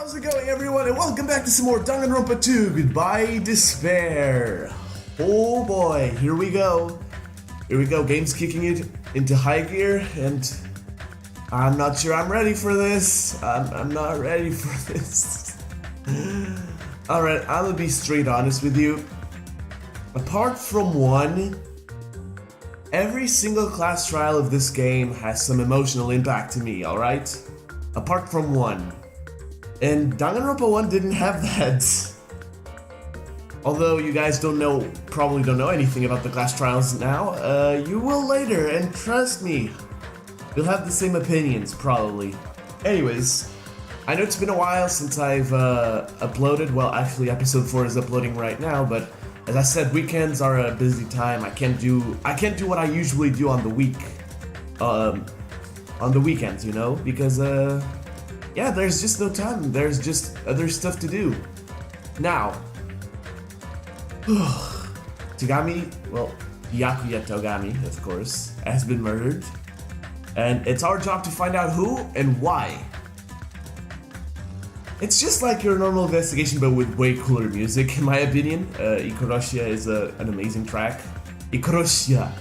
How's it going, everyone, and welcome back to some more Danganronpa 2, Goodbye Despair. Oh boy, here we go. Game's kicking it into high gear, and I'm not sure I'm ready for this. I'm not ready for this. Alright, I'm gonna be straight honest with you. Apart from one, every single class trial of this game has some emotional impact to me, alright? Apart from one. And Danganronpa 1 didn't have that. Although you guys probably don't know anything about the class trials now, you will later, and trust me, you'll have the same opinions, probably. Anyways, I know it's been a while since I've uploaded. Well, actually episode 4 is uploading right now, but as I said, weekends are a busy time. I can't do what I usually do on the weekends, you know, because yeah, there's just no time. There's just other stuff to do. Now, Byakuya Togami, of course, has been murdered, and it's our job to find out who and why. It's just like your normal investigation, but with way cooler music, in my opinion. Ikoroshia is an amazing track. Ikoroshia.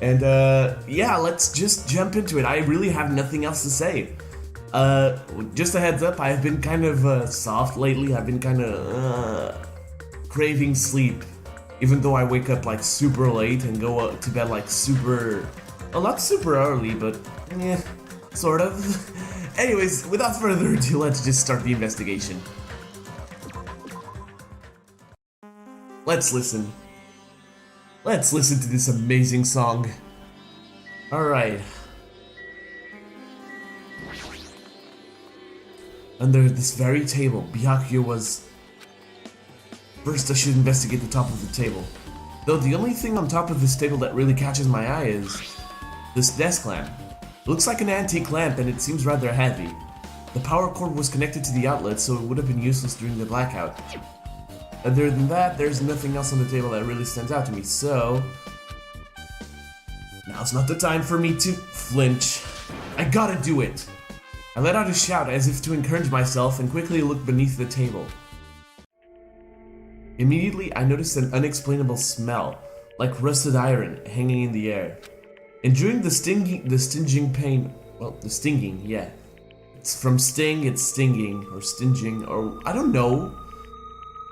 And yeah, let's just jump into it. I really have nothing else to say. Just a heads up, I've been kind of soft lately. I've been kind of craving sleep, even though I wake up like super late and go to bed like not super early, but yeah, sort of. Anyways, without further ado, let's just start the investigation. Let's listen. Let's listen to this amazing song. Alright. Under this very table, Byakuya was... First, I should investigate the top of the table. Though the only thing on top of this table that really catches my eye is this desk lamp. It looks like an antique lamp, and it seems rather heavy. The power cord was connected to the outlet, so it would have been useless during the blackout. Other than that, there's nothing else on the table that really stands out to me, so... Now's not the time for me to flinch. I gotta do it! I let out a shout as if to encourage myself and quickly looked beneath the table. Immediately, I noticed an unexplainable smell, like rusted iron, hanging in the air. And during the stinging pain, well, the stinging, yeah. It's from sting, it's stinging, or stinging, or I don't know.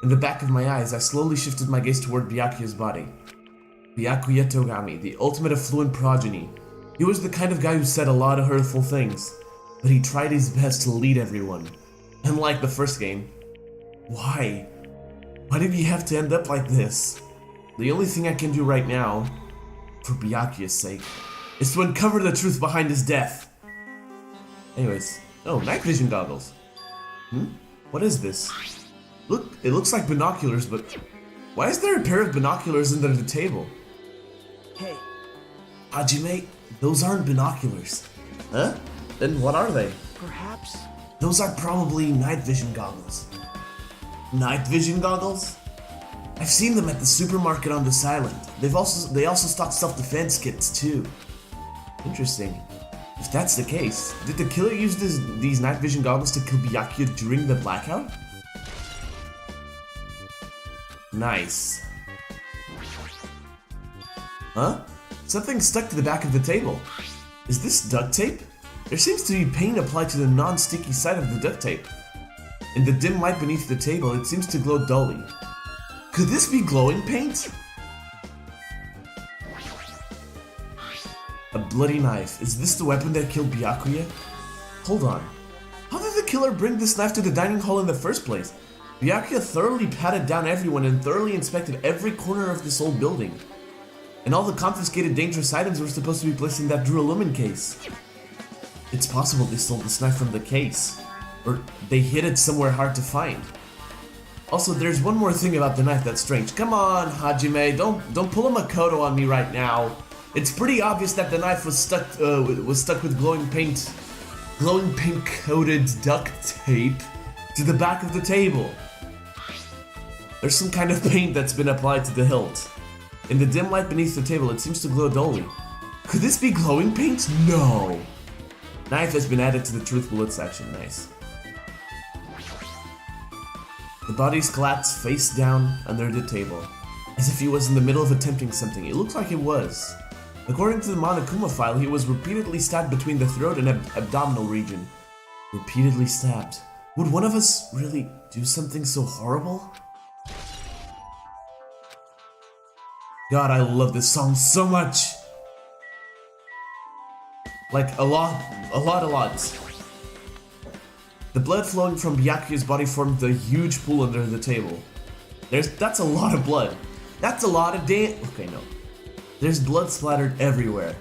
In the back of my eyes, I slowly shifted my gaze toward Byakuya's body. Byakuya Togami, the ultimate affluent progeny. He was the kind of guy who said a lot of hurtful things, but he tried his best to lead everyone. Unlike the first game. Why? Why did he have to end up like this? The only thing I can do right now, for Byakuya's sake, is to uncover the truth behind his death. Anyways, oh, night vision goggles. What is this? Look, it looks like binoculars, but why is there a pair of binoculars under the table? Hey. Hajime, those aren't binoculars. Huh? Then what are they? Perhaps? Those are probably night vision goggles. Night vision goggles? I've seen them at the supermarket on this island. They also stock self-defense kits too. Interesting. If that's the case, did the killer use these night vision goggles to kill Byakuya during the blackout? Nice. Huh? Something stuck to the back of the table. Is this duct tape? There seems to be paint applied to the non-sticky side of the duct tape. In the dim light beneath the table, it seems to glow dully. Could this be glowing paint? A bloody knife. Is this the weapon that killed Byakuya? Hold on. How did the killer bring this knife to the dining hall in the first place? Byakuya thoroughly patted down everyone and thoroughly inspected every corner of this old building. And all the confiscated dangerous items were supposed to be placed in that Duralumin case. It's possible they stole this knife from the case. Or they hid it somewhere hard to find. Also, there's one more thing about the knife that's strange. Come on, Hajime, don't pull a Makoto on me right now. It's pretty obvious that the knife was stuck with glowing paint coated duct tape to the back of the table. There's some kind of paint that's been applied to the hilt. In the dim light beneath the table, it seems to glow dully. Could this be glowing paint? No. Knife has been added to the truth bullet section. Nice. The bodies collapsed face down under the table, as if he was in the middle of attempting something. It looked like it was. According to the Monokuma file, he was repeatedly stabbed between the throat and abdominal region. Repeatedly stabbed. Would one of us really do something so horrible? God, I love this song so much. Like, a lot. The blood flowing from Byakuya's body formed a huge pool under the table. That's a lot of blood. That's a lot of okay, no. There's blood splattered everywhere.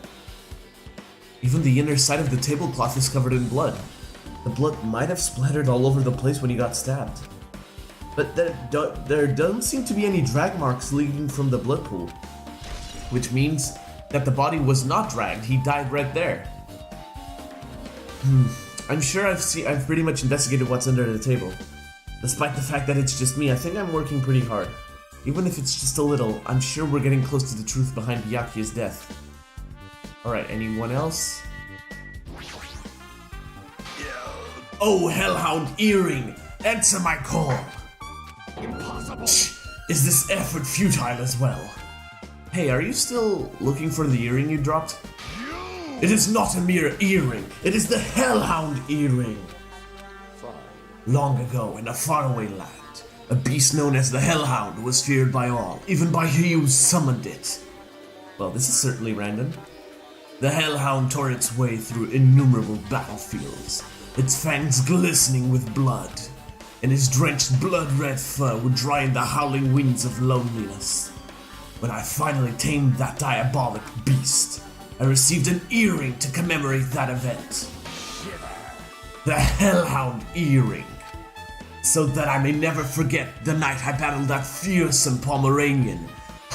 Even the inner side of the tablecloth is covered in blood. The blood might have splattered all over the place when he got stabbed. But there don't seem to be any drag marks leading from the blood pool. Which means that the body was not dragged, he died right there. I'm sure I've pretty much investigated what's under the table. Despite the fact that it's just me, I think I'm working pretty hard. Even if it's just a little, I'm sure we're getting close to the truth behind Byakuya's death. Alright, anyone else? Oh, Hellhound Earring! Answer my call! Impossible! Is this effort futile as well? Hey, are you still looking for the earring you dropped? It is not a mere earring, it is the Hellhound Earring! Long ago, in a faraway land, a beast known as the Hellhound was feared by all, even by he who summoned it. Well, this is certainly random. The Hellhound tore its way through innumerable battlefields, its fangs glistening with blood, and his drenched blood-red fur would dry in the howling winds of loneliness. When I finally tamed that diabolic beast, I received an earring to commemorate that event. The Hellhound Earring. So that I may never forget the night I battled that fearsome Pomeranian.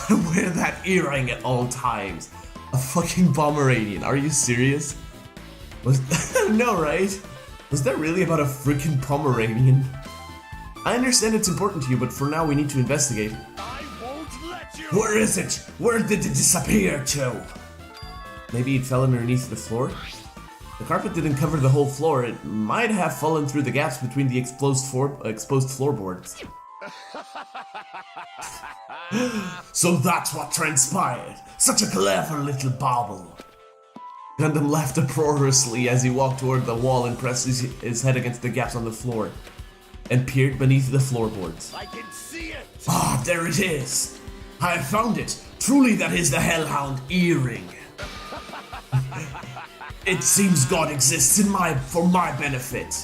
I wear that earring at all times. A fucking Pomeranian, are you serious? No, right? Was that really about a freaking Pomeranian? I understand it's important to you, but for now we need to investigate. I won't let you. Where is it? Where did it disappear to? Maybe it fell underneath the floor? The carpet didn't cover the whole floor. It might have fallen through the gaps between the exposed floorboards. So that's what transpired. Such a clever little bauble. Gundam laughed uproariously as he walked toward the wall and pressed his head against the gaps on the floor and peered beneath the floorboards. I can see it. Ah, there it is. I have found it. Truly, that is the Hellhound Earring. It seems God exists for my benefit.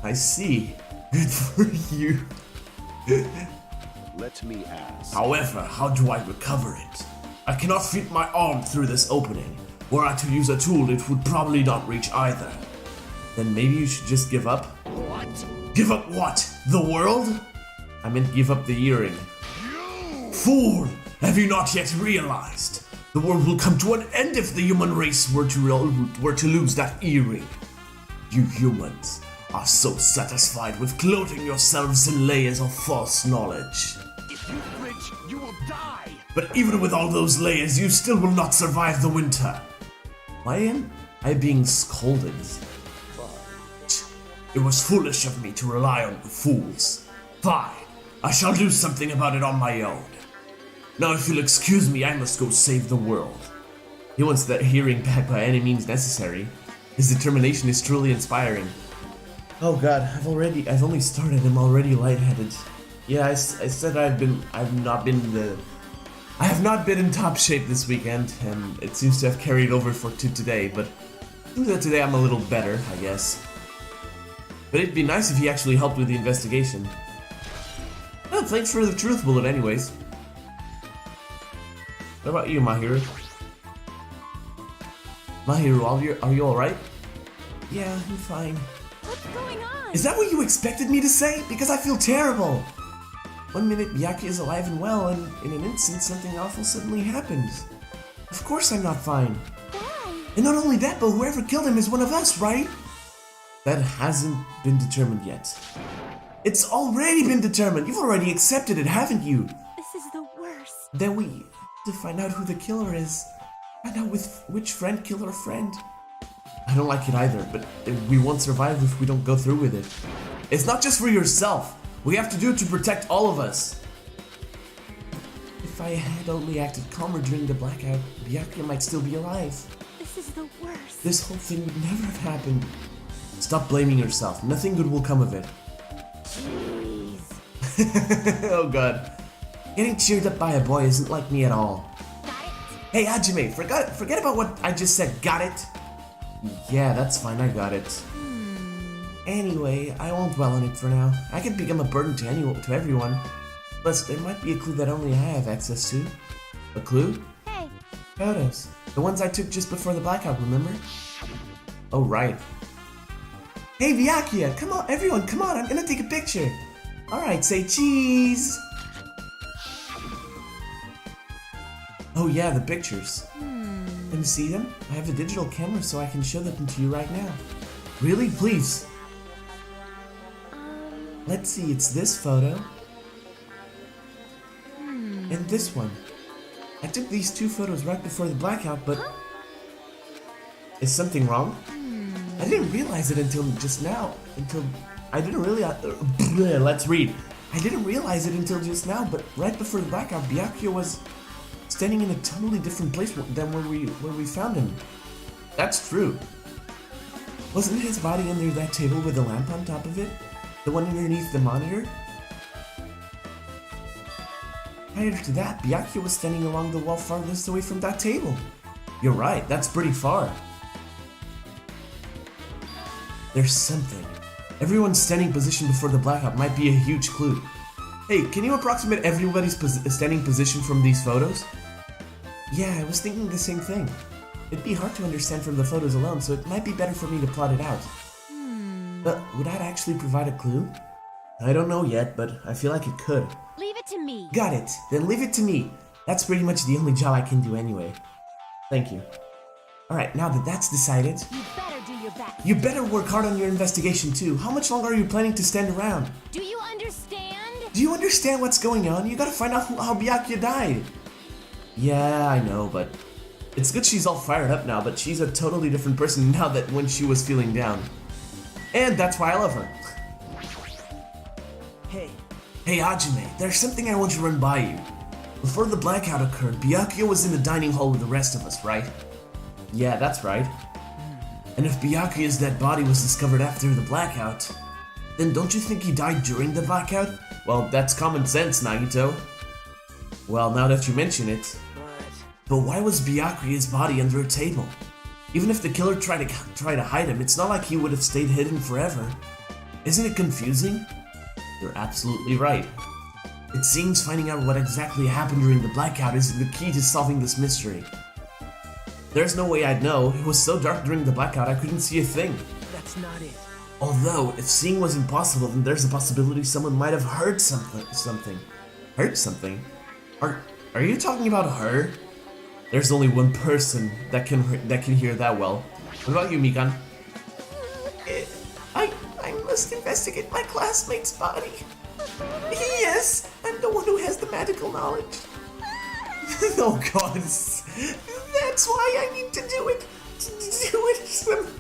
I see. Good for you. Let me ask. However, how do I recover it? I cannot fit my arm through this opening. Were I to use a tool, it would probably not reach either. Then maybe you should just give up? What? Give up what? The world? I meant give up the earring. You! Fool! Have you not yet realized? The world will come to an end if the human race were to lose that earring. You humans are so satisfied with clothing yourselves in layers of false knowledge. If you flinch, you will die. But even with all those layers, you still will not survive the winter. Why am I being scolded? It was foolish of me to rely on you fools. Fine, I shall do something about it on my own. Now if you'll excuse me, I must go save the world. He wants that hearing back by any means necessary. His determination is truly inspiring. Oh god, I've only started, I'm already lightheaded. Yeah, I said I have not been in top shape this weekend, and it seems to have carried over to today, but I think that today I'm a little better, I guess. But it'd be nice if he actually helped with the investigation. Well, thanks for the truth bullet anyways. What about you, Mahiru? Mahiru, are you alright? Yeah, I'm fine. What's going on? Is that what you expected me to say? Because I feel terrible. One minute Byakuya is alive and well, and in an instant something awful suddenly happens. Of course I'm not fine. Why? And not only that, but whoever killed him is one of us, right? That hasn't been determined yet. It's already been determined. You've already accepted it, haven't you? This is the worst. Then we have to find out who the killer is. Find out which friend killed our friend. I don't like it either, but we won't survive if we don't go through with it. It's not just for yourself. We have to do it to protect all of us. If I had only acted calmer during the blackout, Byakuya might still be alive. This is the worst. This whole thing would never have happened. Stop blaming yourself. Nothing good will come of it. Jeez. Oh god. Getting cheered up by a boy isn't like me at all. Got it? Hey Hajime, forget about what I just said. Got it? Yeah, that's fine, I got it. Anyway, I won't dwell on it for now. I could become a burden to everyone. Plus, there might be a clue that only I have access to. A clue? Hey. Photos. The ones I took just before the blackout, remember? Oh, right. Hey Byakuya, come on, everyone, come on, I'm gonna take a picture. Alright, say cheese. Oh yeah, the pictures. Let me see them. I have a digital camera so I can show them to you right now. Really? Please. Let's see, it's this photo. And this one. I took these two photos right before the blackout, but... Is something wrong? I didn't realize it until just now. Let's read. I didn't realize it until just now, but right before the blackout, Byakuya was standing in a totally different place than where we found him. That's true. Wasn't his body under that table with a lamp on top of it? The one underneath the monitor? Prior to that, Byakuya was standing along the wall farthest away from that table. You're right, that's pretty far. There's something. Everyone's standing position before the blackout might be a huge clue. Hey, can you approximate everybody's standing position from these photos? Yeah, I was thinking the same thing. It'd be hard to understand from the photos alone, so it might be better for me to plot it out. But would that actually provide a clue? I don't know yet, but I feel like it could. Leave it to me. Got it. Then leave it to me. That's pretty much the only job I can do anyway. Thank you. Alright, now that that's decided... You better do your best. You better work hard on your investigation too. How much longer are you planning to stand around? Do you understand? Do you understand what's going on? You gotta find out how Byakuya died. Yeah, I know, but... It's good she's all fired up now, but she's a totally different person now that when she was feeling down. And that's why I love her. Hey Hajime, there's something I want to run by you. Before the blackout occurred, Byakuya was in the dining hall with the rest of us, right? Yeah, that's right. And if Byakuya's dead body was discovered after the blackout, then don't you think he died during the blackout? Well, that's common sense, Nagito. Well, now that you mention it. But why was Byakuya's body under a table? Even if the killer tried to hide him, it's not like he would have stayed hidden forever. Isn't it confusing? You're absolutely right. It seems finding out what exactly happened during the blackout is the key to solving this mystery. There's no way I'd know. It was so dark during the blackout I couldn't see a thing. That's not it. Although, if seeing was impossible, then there's a possibility someone might have heard something. Heard something? Are you talking about her? There's only one person that can hear that well. What about you, Mikan? I must investigate my classmate's body. Yes, I'm the one who has the magical knowledge. Oh god, that's why I need to do it.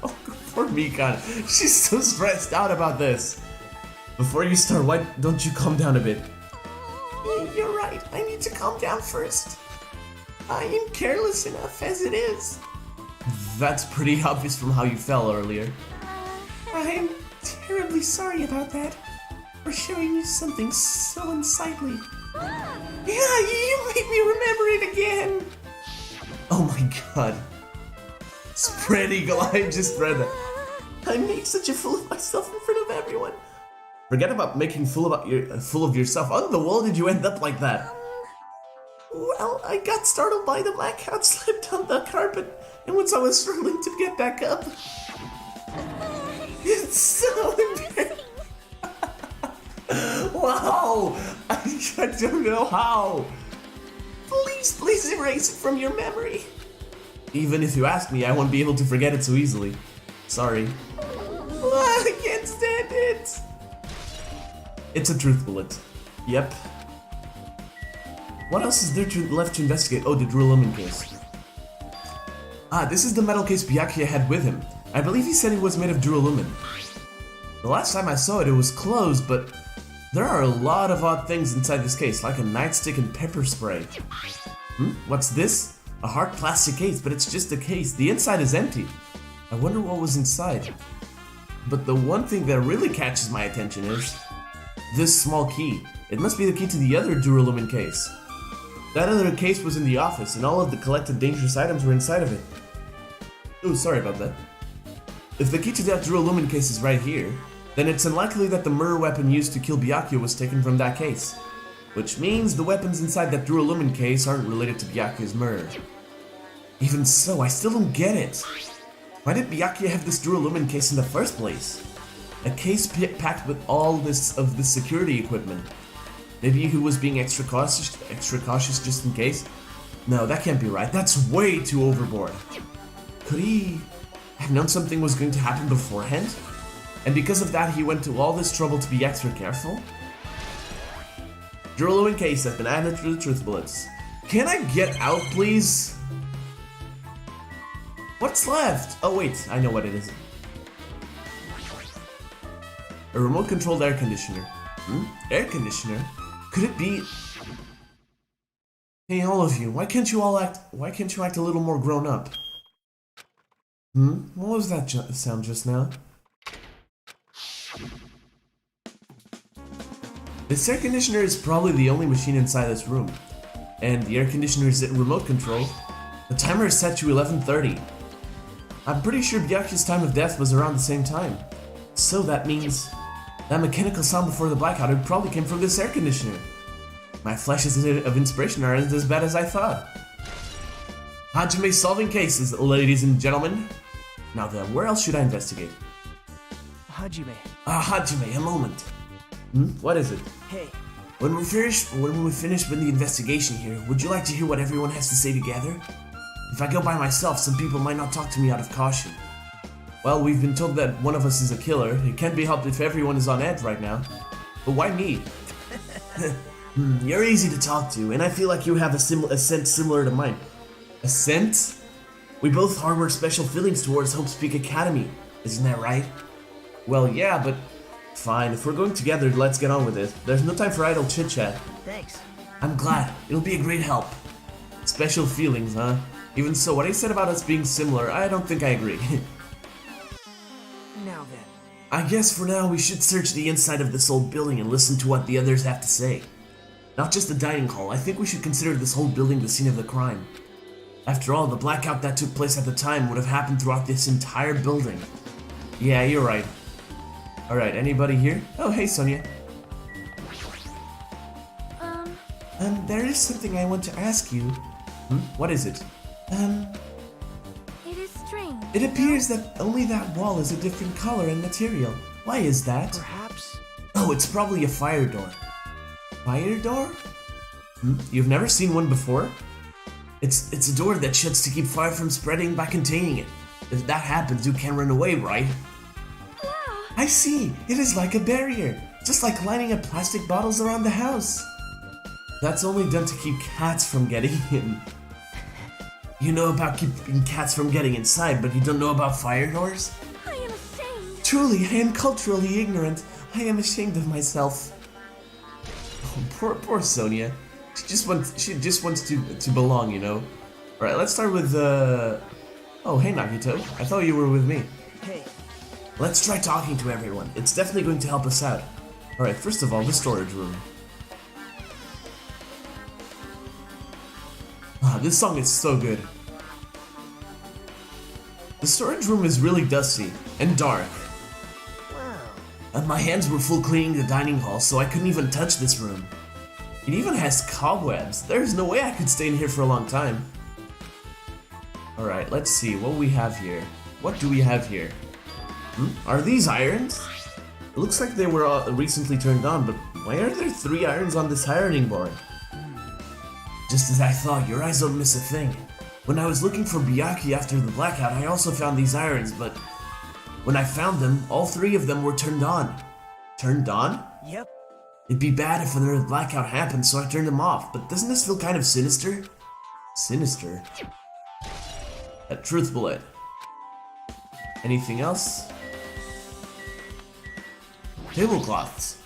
Oh, poor Mikan, she's so stressed out about this. Before you start, why don't you calm down a bit? You're right, I need to calm down first. I am careless enough as it is. That's pretty obvious from how you fell earlier. I'm terribly sorry about that. For showing you something so unsightly. Yeah, you made me remember it again. Oh my god. Spread eagle, I just read that. I make such a fool of myself in front of everyone. Forget about making fool of yourself. How in the world did you end up like that? Well, I got startled by the blackout, slipped on the carpet, and once I was struggling to get back up, it's so embarrassing. Wow! I don't know how. Please erase it from your memory. Even if you ask me, I won't be able to forget it so easily. Sorry. I can't stand it. It's a truth bullet. Yep. What else is there left to investigate? Oh, the Drulamin case. Ah, this is the metal case Byakuya had with him. I believe he said it was made of Drulamin. The last time I saw it, it was closed, but There are a lot of odd things inside this case, like a nightstick and pepper spray. What's this? A hard plastic case, but it's just a case. The inside is empty. I wonder what was inside. But the one thing that really catches my attention is this small key. It must be the key to the other Duralumin case. That other case was in the office, and all of the collected dangerous items were inside of it. Oh, sorry about that. If the key to that Duralumin case is right here, then it's unlikely that the murder weapon used to kill Byakuya was taken from that case. Which means the weapons inside that Duralumin case aren't related to Byakuya's murder. Even so, I still don't get it. Why did Byakuya have this Duralumin case in the first place? A case packed with all this security equipment. Maybe he was being extra cautious just in case? No, that can't be right. That's way too overboard. Could he have known something was going to happen beforehand? And because of that, he went to all this trouble to be extra careful? Duralumin case has been added to the truth bullets. Can I get out, please? What's left? Oh wait, I know what it is. A remote-controlled air conditioner. Air conditioner? Could it be? Hey, all of you, why can't you act a little more grown up? What was that sound just now? This air conditioner is probably the only machine inside this room. And the air conditioner is remote controlled. The timer is set to 11:30. I'm pretty sure Byakuya's time of death was around the same time. So that means that mechanical sound before the blackout it probably came from this air conditioner. My flashes of inspiration aren't as bad as I thought. Hajime solving cases, ladies and gentlemen. Now then, where else should I investigate? Hajime. Hajime, a moment. What is it? Hey. When we finish with the investigation here, would you like to hear what everyone has to say together? If I go by myself, some people might not talk to me out of caution. Well, we've been told that one of us is a killer. It can't be helped if everyone is on edge right now. But why me? You're easy to talk to, and I feel like you have a scent similar to mine. A scent? We both harbor special feelings towards Hope Speak Academy, isn't that right? Well, yeah, but fine. If we're going together, let's get on with it. There's no time for idle chit-chat. Thanks. I'm glad. It'll be a great help. Special feelings, huh? Even so, what I said about us being similar, I don't think I agree. Now then. I guess for now we should search the inside of this old building and listen to what the others have to say. Not just the dining hall, I think we should consider this whole building the scene of the crime. After all, the blackout that took place at the time would have happened throughout this entire building. Yeah, you're right. Alright, anybody here? Oh, hey, Sonia. There is something I want to ask you. What is it? It is strange. It appears that only that wall is a different color and material. Why is that? Perhaps. Oh, it's probably a fire door. Fire door? You've never seen one before? It's a door that shuts to keep fire from spreading by containing it. If that happens, you can't run away, right? I see. It is like a barrier, just like lining up plastic bottles around the house. That's only done to keep cats from getting in. You know about keeping cats from getting inside, but you don't know about fire doors? I am ashamed. Truly, I am culturally ignorant. I am ashamed of myself. Oh, poor Sonia. She just wants to belong, you know. All right, let's start with Oh, hey Nagito. I thought you were with me. Hey. Let's try talking to everyone. It's definitely going to help us out. All right, first of all, the storage room. This song is so good. The storage room is really dusty and dark. Wow. And my hands were full cleaning the dining hall, so I couldn't even touch this room. It even has cobwebs. There's no way I could stay in here for a long time. Alright, let's see what we have here. What do we have here? Are these irons? It looks like they were recently turned on, but why are there 3 irons on this ironing board? Just as I thought, your eyes don't miss a thing. When I was looking for Byakuya after the blackout, I also found these irons, but when I found them, all 3 of them were turned on. Turned on? Yep. It'd be bad if another blackout happened, so I turned them off, but doesn't this feel kind of sinister? Sinister? A truth bullet. Anything else? Tablecloths.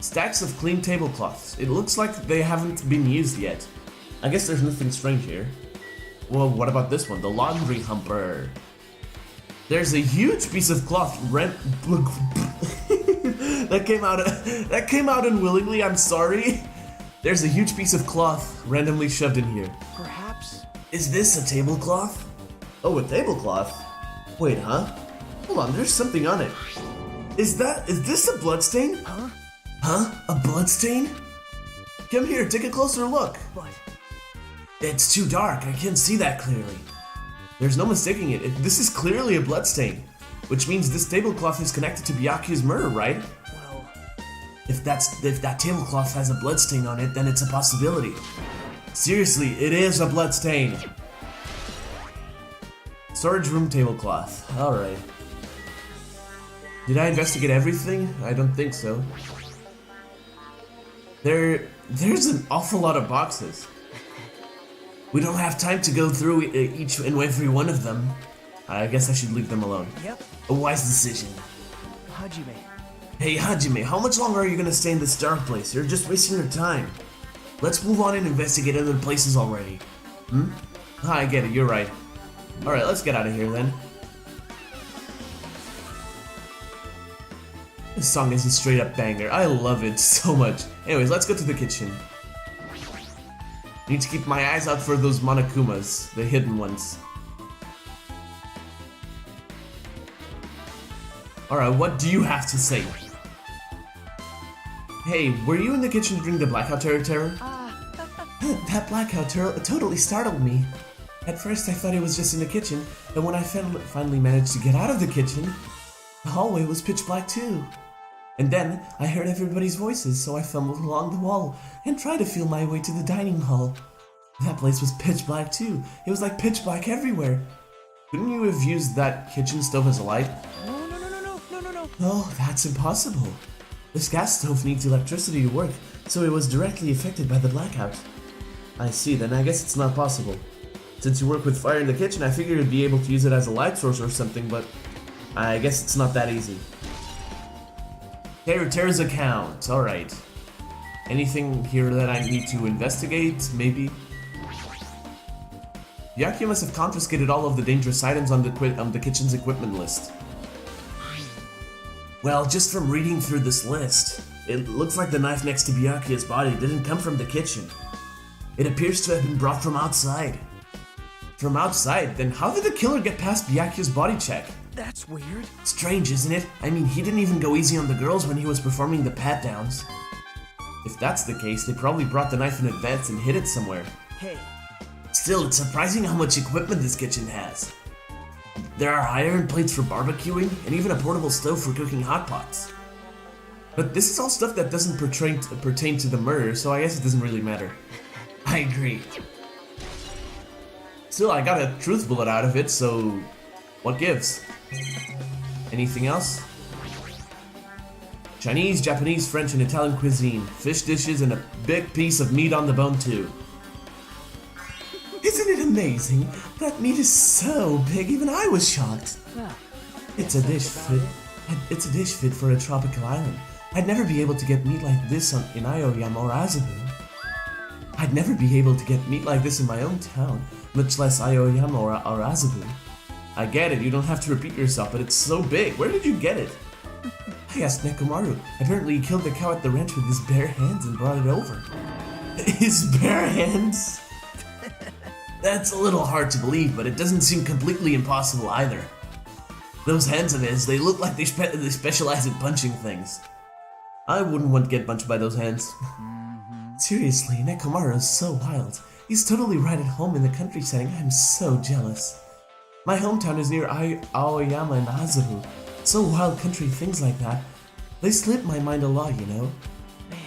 Stacks of clean tablecloths. It looks like they haven't been used yet. I guess there's nothing strange here. Well, what about this one? The laundry humper. There's a huge piece of cloth that came out unwillingly, I'm sorry. There's a huge piece of cloth randomly shoved in here. Perhaps. Is this a tablecloth? Oh, a tablecloth? Wait, huh? Hold on, there's something on it. Is this a bloodstain? Huh? Huh? A bloodstain? Come here, take a closer look. But It's too dark, I can't see that clearly. There's no mistaking it. This is clearly a bloodstain. Which means this tablecloth is connected to Byakuya's murder, right? well, If that tablecloth has a bloodstain on it, then it's a possibility. Seriously, it is a bloodstain. Storage room tablecloth. Alright. Did I investigate everything? I don't think so. There's an awful lot of boxes. We don't have time to go through each and every one of them. I guess I should leave them alone. yep. A wise decision. Hajime. Hey Hajime, how much longer are you gonna stay in this dark place? You're just wasting your time. Let's move on and investigate other places already. I get it, you're right. Alright, let's get out of here then. This song is a straight up banger. I love it so much. Anyways, let's go to the kitchen. Need to keep my eyes out for those Monokumas, the hidden ones. Alright, what do you have to say? Hey, were you in the kitchen during the blackout terror? That blackout totally startled me. At first I thought it was just in the kitchen, but when I finally managed to get out of the kitchen, the hallway was pitch black too. And then I heard everybody's voices, so I fumbled along the wall and tried to feel my way to the dining hall. That place was pitch black too. It was like pitch black everywhere. Couldn't you have used that kitchen stove as a light? No. Oh, that's impossible. This gas stove needs electricity to work, so it was directly affected by the blackout. I see, then I guess it's not possible. Since you work with fire in the kitchen, I figured you'd be able to use it as a light source or something, but I guess it's not that easy. Terra's account, alright. Anything here that I need to investigate, maybe? Byakuya must have confiscated all of the dangerous items on the kitchen's equipment list. Well, just from reading through this list, it looks like the knife next to Byakuya's body didn't come from the kitchen. It appears to have been brought from outside. From outside? Then how did the killer get past Byakuya's body check? That's weird. Strange, isn't it? I mean, he didn't even go easy on the girls when he was performing the pat-downs. If that's the case, they probably brought the knife in advance and hid it somewhere. Hey, Still, it's surprising how much equipment this kitchen has. There are iron plates for barbecuing, and even a portable stove for cooking hot pots. But this is all stuff that doesn't pertain to the murder, so I guess it doesn't really matter. I agree. Still, I got a truth bullet out of it, so what gives? Anything else? Chinese, Japanese, French, and Italian cuisine. Fish dishes and a big piece of meat on the bone too. Isn't it amazing? That meat is so big, even I was shocked. It's a dish fit for a tropical island. I'd never be able to get meat like this in Aoyama or Azabu. I'd never be able to get meat like this in my own town, much less Aoyama or Azabu. I get it, you don't have to repeat yourself, but it's so big. Where did you get it? I asked Nekomaru. Apparently he killed the cow at the ranch with his bare hands and brought it over. His bare hands? That's a little hard to believe, but it doesn't seem completely impossible either. Those hands of his, they look like they specialize in punching things. I wouldn't want to get punched by those hands. Seriously, Nekomaru is so wild. He's totally right at home in the country setting. I'm so jealous. My hometown is near Aoyama and Azabu. So wild country things like that, they slip my mind a lot, you know? man.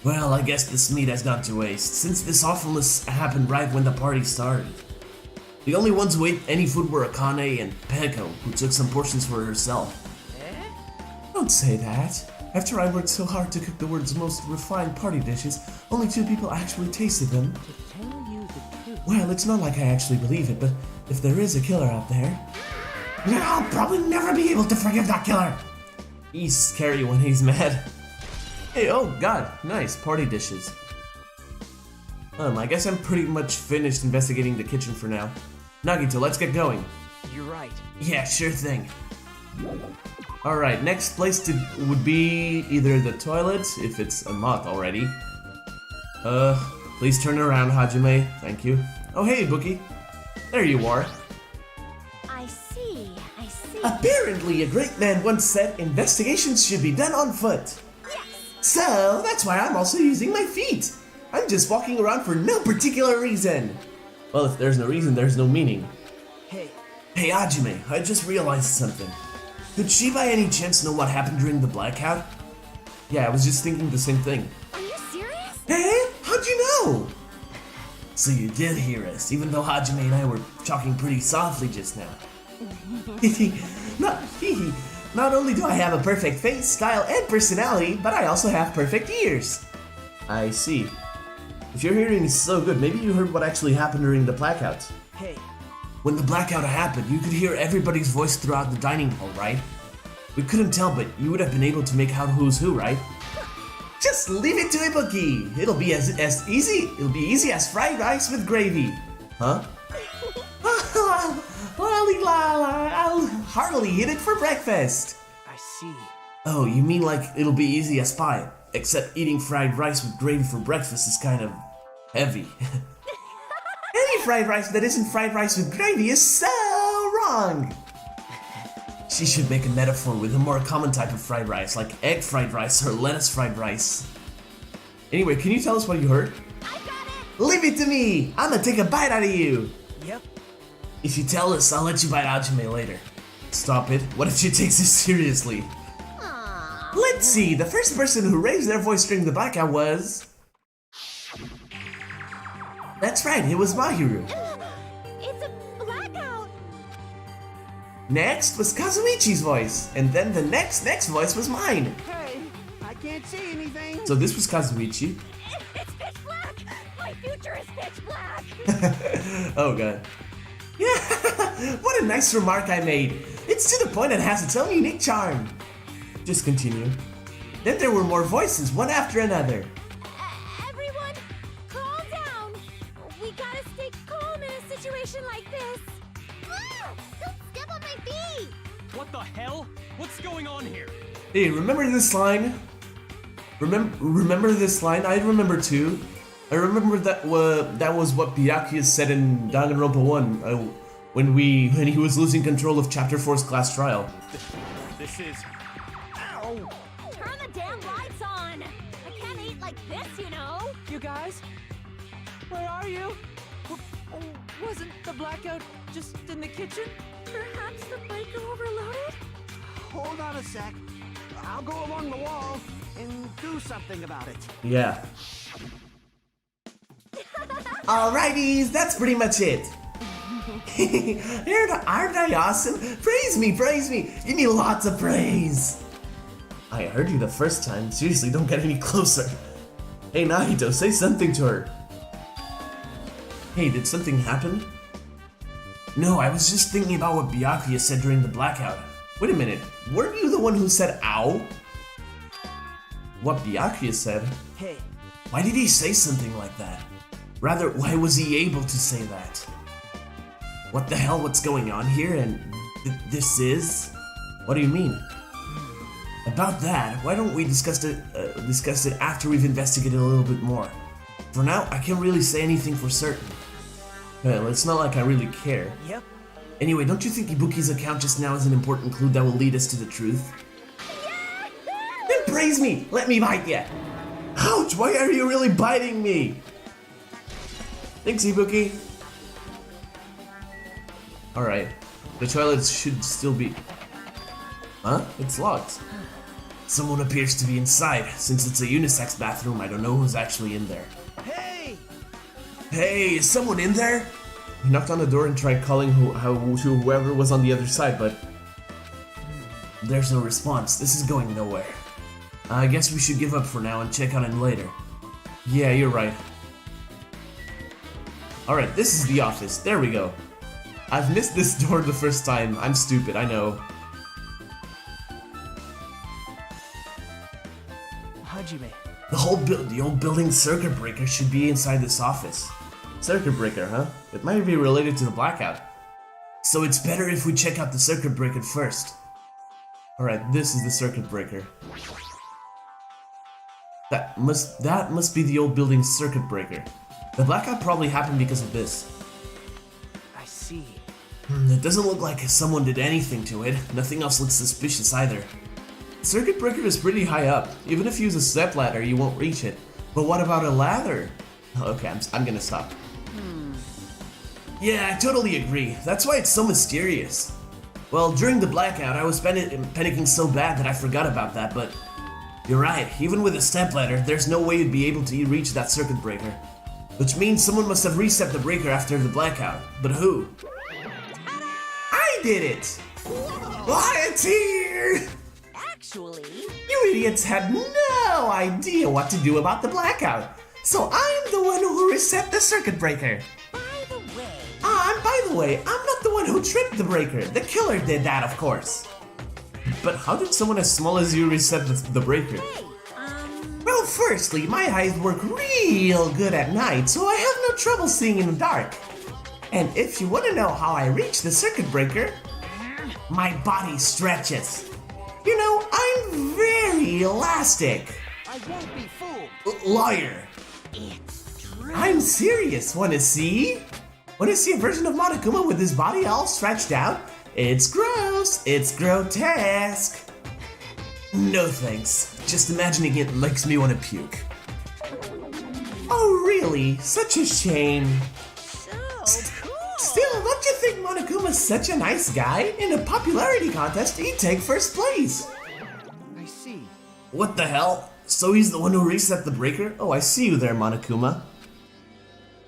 Well, I guess this meat has gone to waste, since this awfulness happened right when the party started. The only ones who ate any food were Akane and Peko, who took some portions for herself. Don't say that. After I worked so hard to cook the world's most refined party dishes, only 2 people actually tasted them. To tell you the truth. Well, it's not like I actually believe it, but if there is a killer out there, I'll probably never be able to forgive that killer. He's scary when he's mad. Hey, oh god, nice, party dishes. I guess I'm pretty much finished investigating the kitchen for now. Nagito, let's get going. You're right. Yeah, sure thing. Alright, next place would be either the toilet, if it's unlocked already. Please turn around, Hajime. Thank you. Oh, hey, Bookie. There you are. I see. Apparently, a great man once said investigations should be done on foot. Yes! So, that's why I'm also using my feet. I'm just walking around for no particular reason. Well, if there's no reason, there's no meaning. Hey, Hey, Hajime, I just realized something. Could she by any chance know what happened during the blackout? Yeah, I was just thinking the same thing. Are you serious? Hey, how'd you know? So you did hear us, even though Hajime and I were talking pretty softly just now. Not only do I have a perfect face, style, and personality, but I also have perfect ears. I see. If your hearing is so good, maybe you heard what actually happened during the blackout. hey. When the blackout happened, you could hear everybody's voice throughout the dining hall, right? We couldn't tell, but you would have been able to make out who's who, right? Just leave it to Ibuki. It'll be as easy. It'll be easy as fried rice with gravy. Huh? I'll heartily eat it for breakfast. I see. Oh, you mean like it'll be easy as pie? Except eating fried rice with gravy for breakfast is kind of heavy. Any fried rice that isn't fried rice with gravy is so wrong. She should make a metaphor with a more common type of fried rice, like egg fried rice or lettuce fried rice. Anyway, can you tell us what you heard? I got it! Leave it to me! I'm gonna take a bite out of you! Yep. If you tell us, I'll let you bite Hajime later. Stop it. What if she takes this seriously? Aww. Let's see, the first person who raised their voice during the blackout was... That's right, it was Mahiru. It's a blackout! Next was Kazuichi's voice, and then the next voice was mine. Hey, I can't see anything. So this was Kazuichi. It's pitch black! My future is pitch black! Oh god. Yeah, what a nice remark I made. It's to the point and has its own unique charm. Just continue. Then there were more voices, one after another. Everyone, calm down! We gotta stay calm in a situation like this. Ah! Don't step on my feet! What the hell? What's going on here? Hey, remember this line? Remember this line? I remember too. I remember that that was what Byakuya said in Danganronpa 1 when he was losing control of Chapter 4's class trial. This is... Ow! Turn the damn lights on! I can't eat like this, you know? You guys? Where are you? Wasn't the blackout just in the kitchen? Perhaps the biker overloaded? Hold on a sec. I'll go along the wall and do something about it. Yeah. Alrighties, that's pretty much it. Aren't I awesome? Praise me, give me lots of praise. I heard you the first time. Seriously, don't get any closer. Hey Nahito, say something to her. Hey, did something happen? No, I was just thinking about what Byakuya said during the blackout. Wait a minute, weren't you the one who said ow? What Byakuya said? Hey, Why did he say something like that? Rather, why was he able to say that? What the hell, what's going on here, and this is? What do you mean? About that, why don't we discuss it after we've investigated a little bit more? For now, I can't really say anything for certain. Well, it's not like I really care. yep. Anyway, don't you think Ibuki's account just now is an important clue that will lead us to the truth? Then praise me! Let me bite ya! Ouch! Why are you really biting me? Thanks, Ibuki. Alright. The toilet should still be... Huh? It's locked. Someone appears to be inside. Since it's a unisex bathroom, I don't know who's actually in there. Hey! Hey, is someone in there? He knocked on the door and tried calling whoever was on the other side, but... There's no response. This is going nowhere. I guess we should give up for now and check on him later. Yeah, you're right. Alright, this is the office. There we go. I've missed this door the first time. I'm stupid, I know. Hajime. The old building circuit breaker should be inside this office. Circuit breaker, huh? It might be related to the blackout. So it's better if we check out the circuit breaker first. Alright, this is the circuit breaker. That must be the old building's circuit breaker. The blackout probably happened because of this. I see. It doesn't look like someone did anything to it. Nothing else looks suspicious either. The circuit breaker is pretty high up. Even if you use a step ladder, you won't reach it. But what about a ladder? Okay, I'm gonna stop. Yeah, I totally agree. That's why it's so mysterious. Well, during the blackout, I was panicking so bad that I forgot about that, but you're right. Even with a step ladder, there's no way you'd be able to reach that circuit breaker. Which means someone must have reset the breaker after the blackout. But who? I did it! Why, it's here! Actually, You idiots had no idea what to do about the blackout. So I'm the one who reset the circuit breaker. By the way, I'm not the one who tripped the breaker. The killer did that, of course. But how did someone as small as you reset the breaker? Well, firstly, my eyes work real good at night, so I have no trouble seeing in the dark. And if you want to know how I reach the circuit breaker, my body stretches. You know, I'm very elastic. I won't be fooled. Liar. I'm serious. Want to see? Want to see a version of Monokuma with his body all stretched out? It's gross. It's grotesque. No thanks. Just imagining it makes me want to puke. Oh really? Such a shame. so cool. Still, don't you think Monokuma's such a nice guy? In a popularity contest, he'd take first place. I see. What the hell? So he's the one who reset the breaker? Oh, I see you there, Monokuma.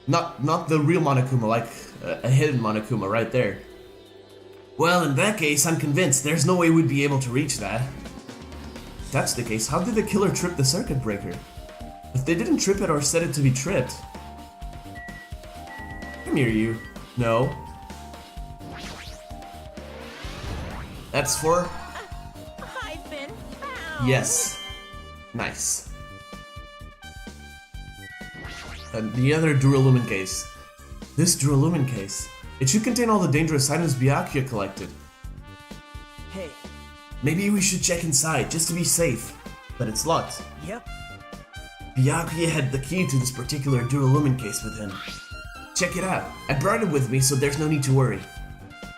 Not the real Monokuma, like a hidden Monokuma right there. Well, in that case, I'm convinced there's no way we'd be able to reach that. If that's the case, how did the killer trip the circuit breaker? If they didn't trip it or set it to be tripped. Come here, you. No. That's for... I've been found. Yes. Nice. And the other Duralumin case. This Duralumin case. It should contain all the dangerous items Byakuya collected. Hey. Maybe we should check inside, just to be safe. But it's locked. Yep. Byakuya had the key to this particular Duralumin case with him. Check it out. I brought it with me, so there's no need to worry.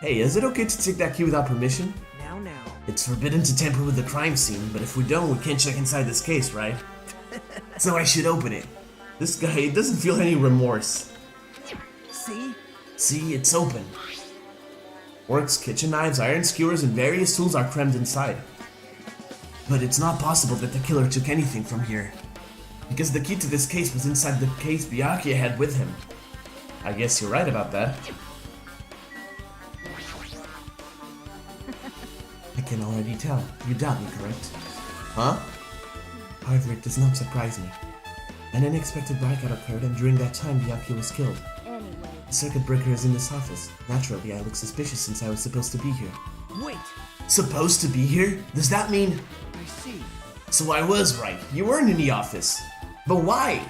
Hey, is it okay to take that key without permission? Now. It's forbidden to tamper with the crime scene, but if we don't, we can't check inside this case, right? So I should open it. This guy doesn't feel any remorse. See? See, it's open. Forks, kitchen knives, iron skewers, and various tools are crammed inside. But it's not possible that the killer took anything from here. Because the key to this case was inside the case Byakuya had with him. I guess you're right about that. I can already tell. You doubt me, correct? Huh? However, it does not surprise me. An unexpected blackout occurred, and during that time, Byakuya was killed. Anyway. The circuit breaker is in this office. Naturally, I look suspicious since I was supposed to be here. Wait. Supposed to be here? Does that mean... I see. So I was right. You weren't in the office. But why?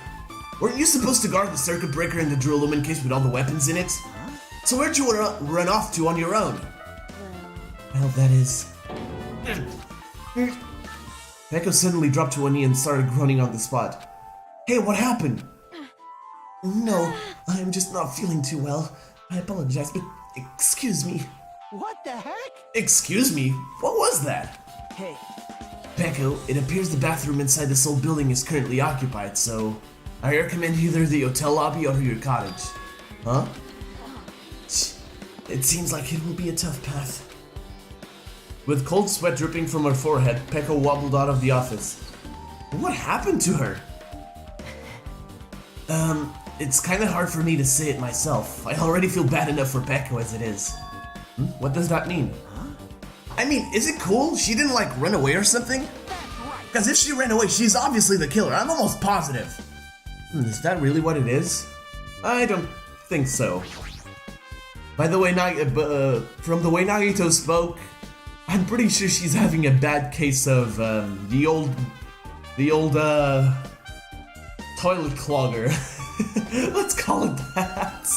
Weren't you supposed to guard the circuit breaker in the Duralumin case with all the weapons in it? Huh? So where'd you run off to on your own? Well, that is... Peko suddenly dropped to one knee and started groaning on the spot. Hey, what happened? No, I am just not feeling too well. I apologize, but excuse me. What the heck? Excuse me? What was that? Hey. Peko, it appears the bathroom inside this old building is currently occupied, so I recommend either the hotel lobby or your cottage. Huh? It seems like it will be a tough path. With cold sweat dripping from her forehead, Peko wobbled out of the office. What happened to her? It's kinda hard for me to say it myself. I already feel bad enough for Peko as it is. What does that mean? I mean, is it cool? She didn't like run away or something? Because if she ran away, she's obviously the killer. I'm almost positive. Is that really what it is? I don't think so. By the way, from the way Nagito spoke, I'm pretty sure she's having a bad case of the old The old, toilet clogger. Let's call it that.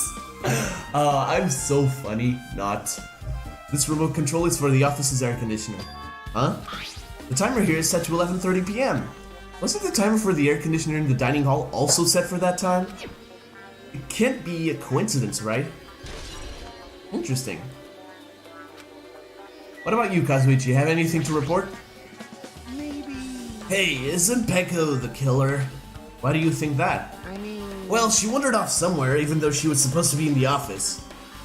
I'm so funny. Not. This remote control is for the office's air conditioner. Huh? The timer here is set to 11:30 p.m. Wasn't the timer for the air conditioner in the dining hall also set for that time? It can't be a coincidence, right? Interesting. What about you, Kazuichi? Have anything to report? Maybe. Hey, isn't Peko the killer? Why do you think that? I mean. Well, she wandered off somewhere, even though she was supposed to be in the office.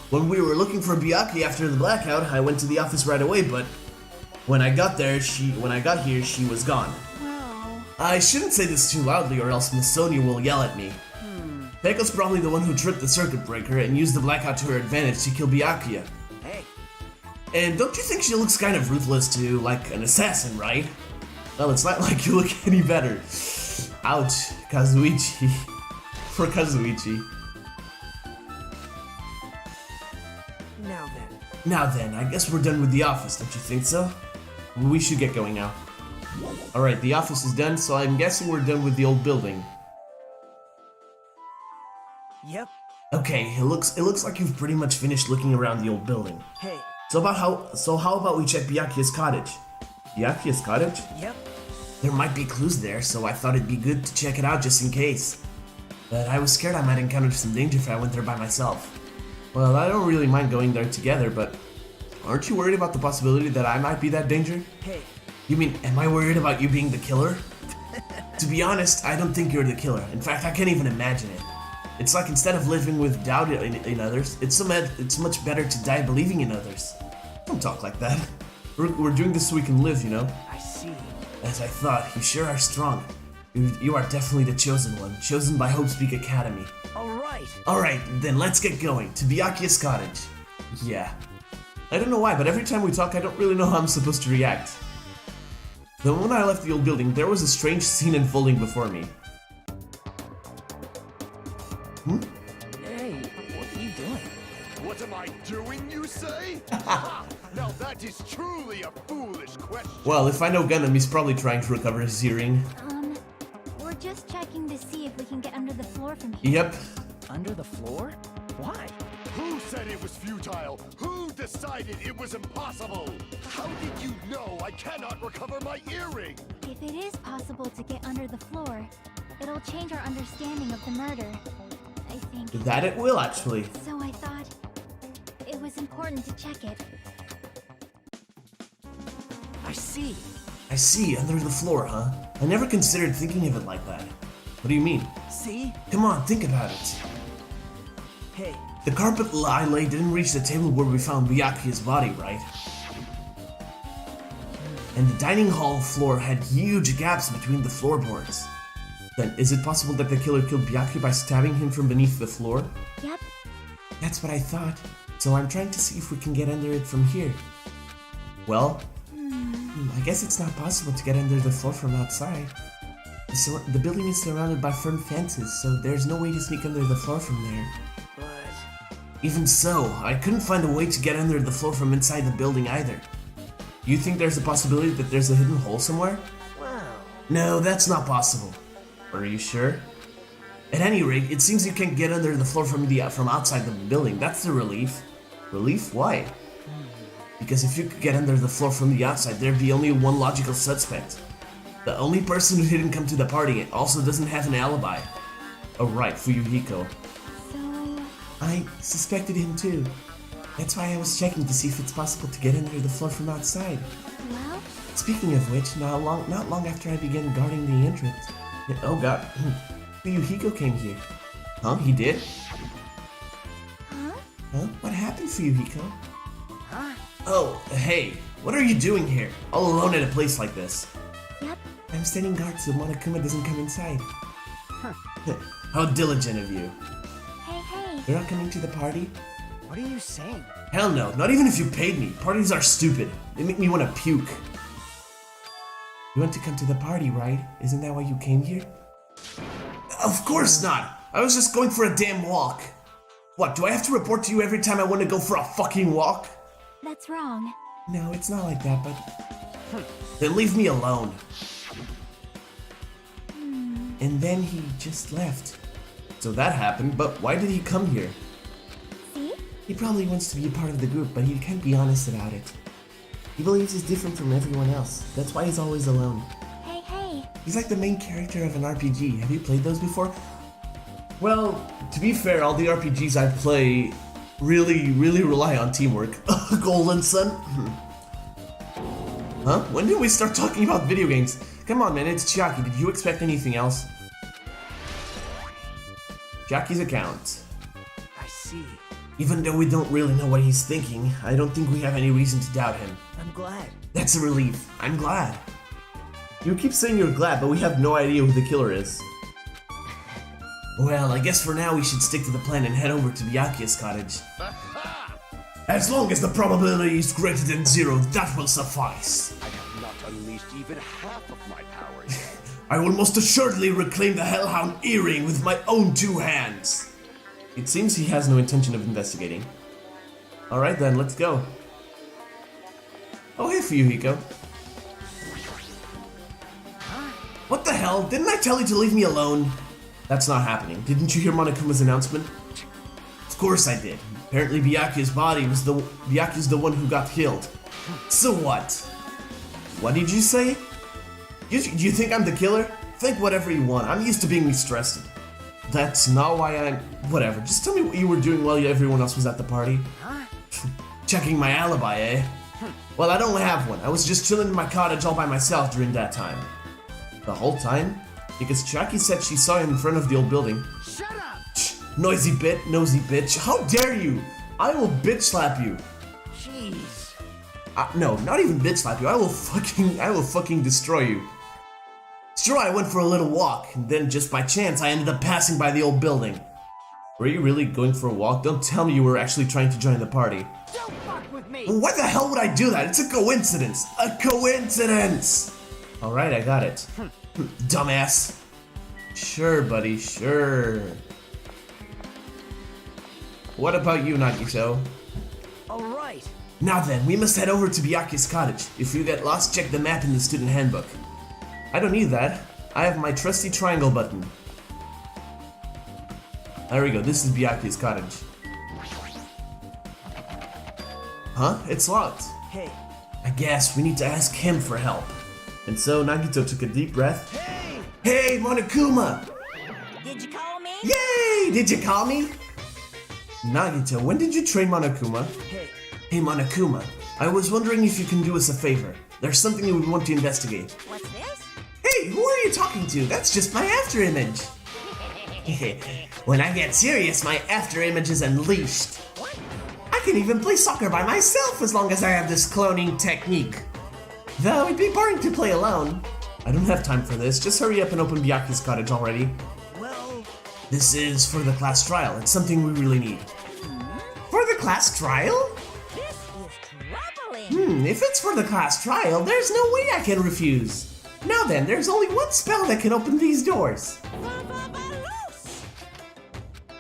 When we were looking for Byakuya after the blackout, I went to the office right away, but when I got here, she was gone. Wow. I shouldn't say this too loudly, or else Miss Sonia will yell at me. Peko's probably the one who tripped the circuit breaker and used the blackout to her advantage to kill Byakuya. Hey. And don't you think she looks kind of ruthless too, like an assassin, right? Well, it's not like you look any better. Ouch, Kazuichi. For Kazuichi. Now then. Now then, I guess we're done with the office, don't you think so? We should get going now. Alright, the office is done, so I'm guessing we're done with the old building. Yep. Okay, it looks like you've pretty much finished looking around the old building. Hey. So how about we check Byakuya's cottage? Byakuya's cottage? Yep. There might be clues there, so I thought it'd be good to check it out just in case. But I was scared I might encounter some danger if I went there by myself. Well, I don't really mind going there together, but aren't you worried about the possibility that I might be that danger? Hey. You mean, am I worried about you being the killer? To be honest, I don't think you're the killer. In fact, I can't even imagine it. It's like instead of living with doubt in others, it's much better to die believing in others. Don't talk like that. We're doing this so we can live, you know? I see. As I thought, you sure are strong. You are definitely the chosen one, chosen by Hope's Peak Academy. Alright. Alright, then let's get going, to Byakuya's cottage. Yeah. I don't know why, but every time we talk, I don't really know how I'm supposed to react. The moment I left the old building, there was a strange scene unfolding before me. Hey, what are you doing? What am I doing, you say? Now that is truly a foolish question. Well, if I know Gundam, he's probably trying to recover his earring. We're just checking to see if we can get under the floor from here. Yep. Under the floor? Why? Who said it was futile? Who decided it was impossible? How did you know I cannot recover my earring? If it is possible to get under the floor, it'll change our understanding of the murder. I think. That it will, actually. So I thought it was important to check it. I see. I see, under the floor, huh? I never considered thinking of it like that. What do you mean? See? Come on, think about it. Hey. The carpet I laid didn't reach the table where we found Byakuya's body, right? And the dining hall floor had huge gaps between the floorboards. Then, is it possible that the killer killed Byakuya by stabbing him from beneath the floor? Yep. That's what I thought. So I'm trying to see if we can get under it from here. Well, I guess it's not possible to get under the floor from outside. The building is surrounded by firm fences, so there's no way to sneak under the floor from there. But. Even so, I couldn't find a way to get under the floor from inside the building either. You think there's a possibility that there's a hidden hole somewhere? Well. No, that's not possible. Are you sure? At any rate, it seems you can't get under the floor from outside the building. That's the relief. Relief? Why? Because if you could get under the floor from the outside, there'd be only one logical suspect. The only person who didn't come to the party also doesn't have an alibi. Oh right, Fuyuhiko. So I suspected him too. That's why I was checking to see if it's possible to get under the floor from outside. well, Speaking of which, not long after I began guarding the entrance. Oh god, Fuyuhiko came here. Huh? He did? huh? Huh? What happened, Fuyuhiko? Huh? Oh, hey, what are you doing here? All alone at a place like this? Yep. I'm standing guard so Monokuma doesn't come inside. How diligent of you. Hey. You're not coming to the party? What are you saying? Hell no, not even if you paid me. Parties are stupid. They make me want to puke. You want to come to the party, right? Isn't that why you came here? Of course not! I was just going for a damn walk. What, do I have to report to you every time I want to go for a fucking walk? That's wrong. No, it's not like that, but... Then leave me alone. and then he just left. So that happened, but why did he come here? See? He probably wants to be a part of the group, but he can't be honest about it. He believes he's different from everyone else. That's why he's always alone. Hey. He's like the main character of an RPG. Have you played those before? Well, to be fair, all the RPGs I play really rely on teamwork. Golden Sun? Huh? When did we start talking about video games? Come on, man, it's Chiaki. Did you expect anything else? Chiaki's account. I see. Even though we don't really know what he's thinking, I don't think we have any reason to doubt him. I'm glad. That's a relief. I'm glad. You keep saying you're glad, but we have no idea who the killer is. Well, I guess for now we should stick to the plan and head over to Byakuya's cottage. As long as the probability is greater than 0, that will suffice. I have not unleashed even half of my power yet. I will most assuredly reclaim the Hellhound earring with my own 2 hands. It seems he has no intention of investigating. Alright then, let's go. Oh, hey Fuyuhiko. What the hell? Didn't I tell you to leave me alone? That's not happening. Didn't you hear Monokuma's announcement? Of course I did. Apparently Byakuya's Byakuya's the one who got killed. So what? What did you say? You think I'm the killer? Think whatever you want. I'm used to being mistrusted. That's not why I'm... Whatever. Just tell me what you were doing while everyone else was at the party. Huh? Checking my alibi, eh? Well, I don't have one. I was just chilling in my cottage all by myself during that time. The whole time? Because Chiaki said she saw him in front of the old building. Shut up! Shh, nosy bitch. How dare you? I will bitch slap you. Jeez. No, not even bitch slap you. I will fucking destroy you. Sure, I went for a little walk, and then just by chance I ended up passing by the old building. Were you really going for a walk? Don't tell me you were actually trying to join the party. Don't fuck with me! Why the hell would I do that? It's a coincidence. A coincidence! Alright, I got it. Dumbass. Sure, buddy, sure. What about you, Nagito? Alright. Now then, we must head over to Byakuya's cottage. If you get lost, check the map in the student handbook. I don't need that. I have my trusty triangle button. There we go, this is Byakuya's cottage. Huh? It's locked. Hey. I guess we need to ask him for help. And so Nagito took a deep breath. Hey! Hey, Monokuma! Did you call me? Yay! Did you call me? Nagito, when did you train Monokuma? Hey. Hey, Monokuma, I was wondering if you can do us a favor. There's something we want to investigate. What's this? Hey, who are you talking to? That's just my after image. When I get serious, my after image is unleashed. What? I can even play soccer by myself as long as I have this cloning technique. Though it'd be boring to play alone. I don't have time for this. Just hurry up and open Byakuya's cottage already. Well... This is for the class trial. It's something we really need. For the class trial? This is troubling. If it's for the class trial, there's no way I can refuse. Now then, there's only one spell that can open these doors.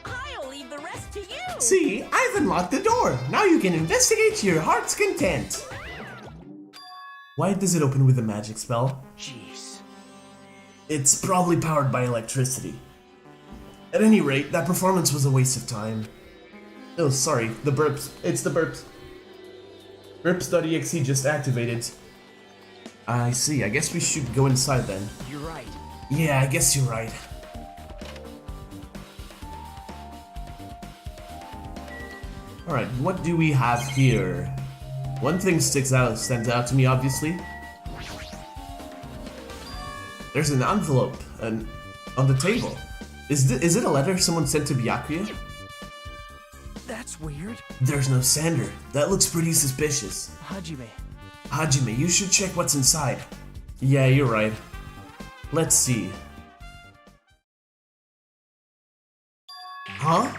I'll leave the rest to you. See, I've unlocked the door. Now you can investigate to your heart's content. Why does it open with a magic spell? Jeez. It's probably powered by electricity. At any rate, that performance was a waste of time. Oh, sorry, the burps. It's the burps. Burps.exe just activated. I see, I guess we should go inside then. You're right. Yeah, I guess you're right. Alright, what do we have here? One thing stands out to me, obviously. There's an envelope on the table. Is it a letter someone sent to Byakuya? That's weird. There's no sender. That looks pretty suspicious. Hajime, you should check what's inside. Yeah, you're right. Let's see. Huh?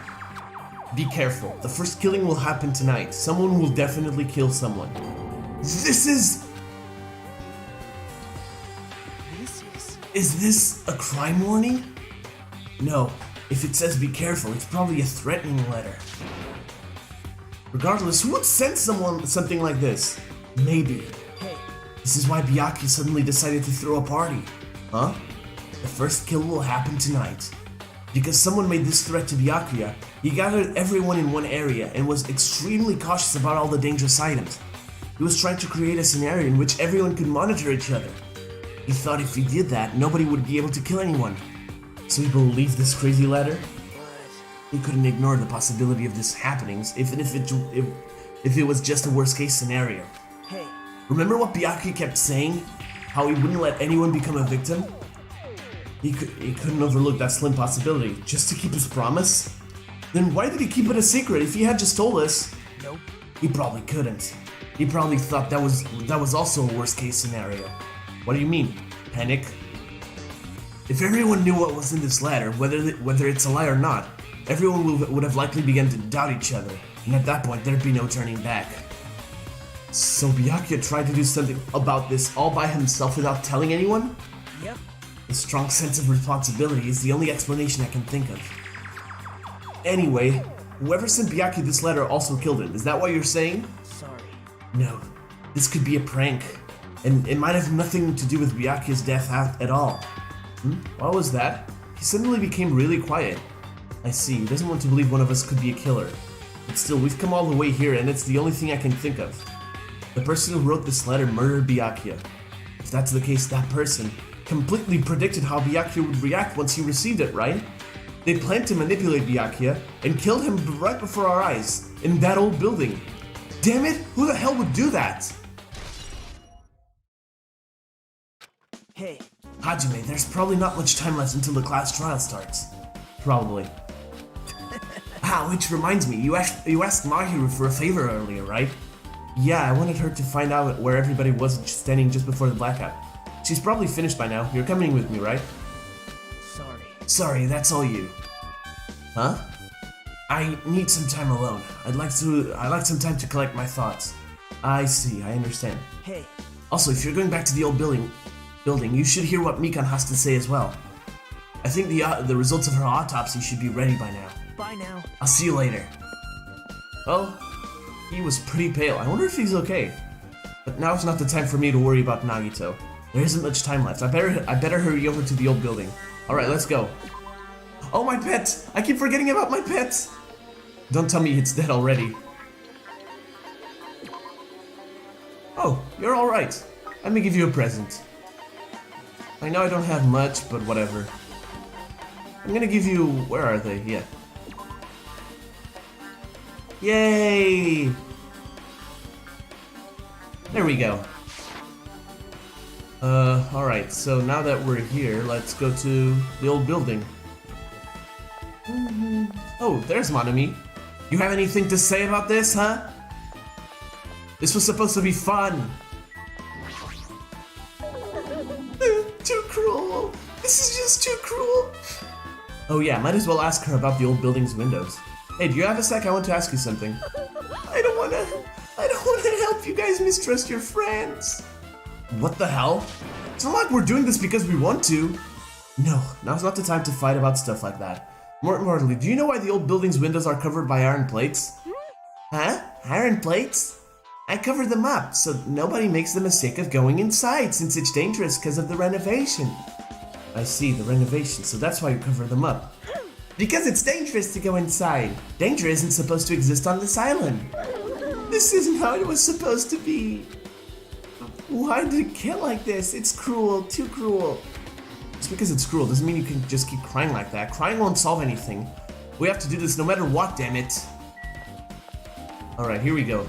Be careful. The first killing will happen tonight. Someone will definitely kill someone. This is... Is this a crime warning? No. If it says be careful, it's probably a threatening letter. Regardless, who would send someone something like this? Maybe. This is why Byakuya suddenly decided to throw a party. Huh? The first kill will happen tonight. Because someone made this threat to Byakuya, he gathered everyone in one area and was extremely cautious about all the dangerous items. He was trying to create a scenario in which everyone could monitor each other. He thought if he did that, nobody would be able to kill anyone. So he believed this crazy letter? He couldn't ignore the possibility of this happening, even if it was just a worst case scenario. Hey. Remember what Byakuya kept saying? How he wouldn't let anyone become a victim? He couldn't overlook that slim possibility, just to keep his promise? Then why did he keep it a secret if he had just told us? Nope. He probably couldn't. He probably thought that was also a worst case scenario. What do you mean? Panic? If everyone knew what was in this letter, whether it's a lie or not, everyone would have likely begun to doubt each other, and at that point there'd be no turning back. So Byakuya tried to do something about this all by himself without telling anyone? Yep. A strong sense of responsibility is the only explanation I can think of. Anyway, whoever sent Byakuya this letter also killed him, is that what you're saying? Sorry. No, this could be a prank, and it might have nothing to do with Byakuya's death at all. What was that? He suddenly became really quiet. I see, he doesn't want to believe one of us could be a killer. But still, we've come all the way here and it's the only thing I can think of. The person who wrote this letter murdered Byakuya. If that's the case, that person completely predicted how Byakuya would react once he received it, right? They planned to manipulate Byakuya and killed him right before our eyes, in that old building. Damn it, who the hell would do that? Hey. Hajime, there's probably not much time left until the class trial starts. Probably. Which reminds me, you asked Mahiru for a favor earlier, right? Yeah, I wanted her to find out where everybody was standing just before the blackout. She's probably finished by now. You're coming with me, right? Sorry. Sorry, that's all you. Huh? I need some time alone. I'd like some time to collect my thoughts. I see, I understand. Hey. Also, if you're going back to the old building, you should hear what Mikan has to say as well. I think the results of her autopsy should be ready by now. Bye now. I'll see you later. Well, he was pretty pale. I wonder if he's okay. But now it's not the time for me to worry about Nagito. There isn't much time left. I better hurry over to the old building. Alright, let's go. Oh, my pet! I keep forgetting about my pet! Don't tell me it's dead already. Oh, you're alright. Let me give you a present. I know I don't have much, but whatever. I'm gonna give you... Where are they? Yeah. Yay! There we go. Alright, so now that we're here, let's go to the old building. Oh, there's Manami. You have anything to say about this, huh? This was supposed to be fun. Too cruel. This is just too cruel. Oh yeah, might as well ask her about the old building's windows. Hey, do you have a sec? I want to ask you something. I don't wanna help you guys mistrust your friends. What the hell? It's not like we're doing this because we want to. No, now's not the time to fight about stuff like that. More importantly, do you know why the old building's windows are covered by iron plates? Huh? Iron plates? I covered them up so nobody makes the mistake of going inside since it's dangerous because of the renovation. I see, the renovation, so that's why you cover them up. Because it's dangerous to go inside. Danger isn't supposed to exist on this island. This isn't how it was supposed to be. Why did it get like this? It's cruel, too cruel. Just because it's cruel doesn't mean you can just keep crying like that. Crying won't solve anything. We have to do this no matter what, damn it. Alright, here we go.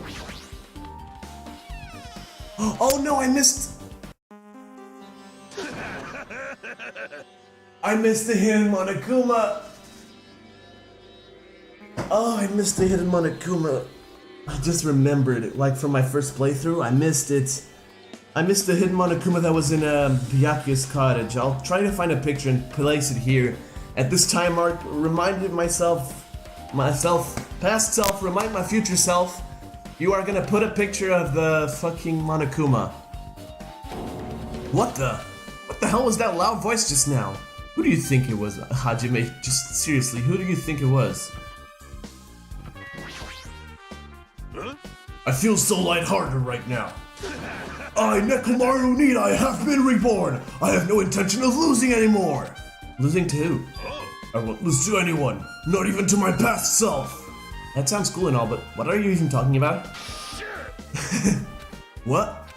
Oh no, I missed... I missed the hidden Monokuma. Oh, I missed the hidden Monokuma. I just remembered it, like from my first playthrough, I missed it. I missed the hidden Monokuma that was in Byakuya's cottage. I'll try to find a picture and place it here. At this time mark, reminded myself, past self, remind my future self, you are gonna put a picture of the fucking Monokuma. What the hell was that loud voice just now? Who do you think it was, Hajime? Just seriously, who do you think it was? Huh? I feel so lighthearted right now. I, Nekomaru Nidai, have been reborn. I have no intention of losing anymore. Losing to who? I won't lose to anyone, not even to my past self. That sounds cool and all, but what are you even talking about? What?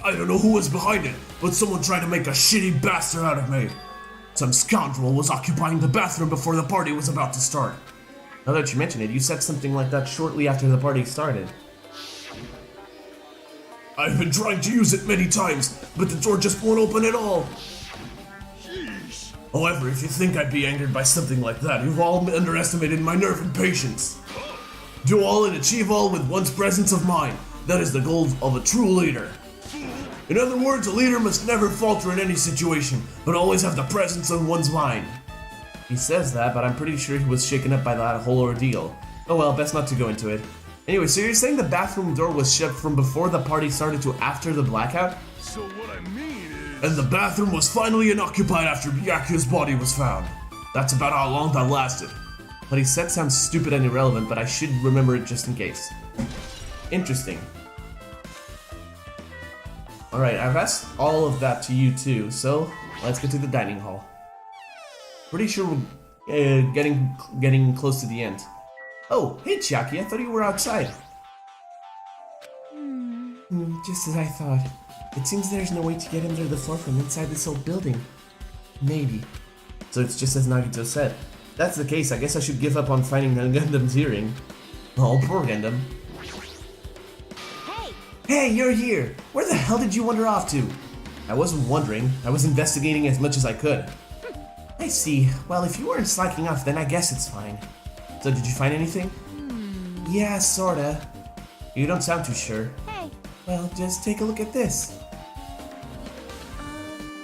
I don't know who was behind it, but someone tried to make a shitty bastard out of me. Some scoundrel was occupying the bathroom before the party was about to start. Now that you mention it, you said something like that shortly after the party started. I've been trying to use it many times, but the door just won't open at all. However, if you think I'd be angered by something like that, you've all underestimated my nerve and patience. Do all and achieve all with one's presence of mind. That is the goal of a true leader. In other words, a leader must never falter in any situation, but always have the presence of one's mind. He says that, but I'm pretty sure he was shaken up by that whole ordeal. Oh well, best not to go into it. Anyway, so you're saying the bathroom door was shut from before the party started to after the blackout? So what I mean is... And the bathroom was finally unoccupied after Byakuya's body was found. That's about how long that lasted. What he said sounds stupid and irrelevant, but I should remember it just in case. Interesting. Alright, I've asked all of that to you too, so let's get to the dining hall. Pretty sure we're getting close to the end. Oh, hey Chiaki, I thought you were outside. Just as I thought. It seems there's no way to get under the floor from inside this old building. Maybe. So it's just as Nagito said. If that's the case, I guess I should give up on finding Gundam's earring. Oh, poor Gundam. Hey, you're here! Where the hell did you wander off to? I wasn't wondering. I was investigating as much as I could. I see. Well, if you weren't slacking off, then I guess it's fine. So did you find anything? Yeah, sorta. You don't sound too sure. Hey. Well, just take a look at this.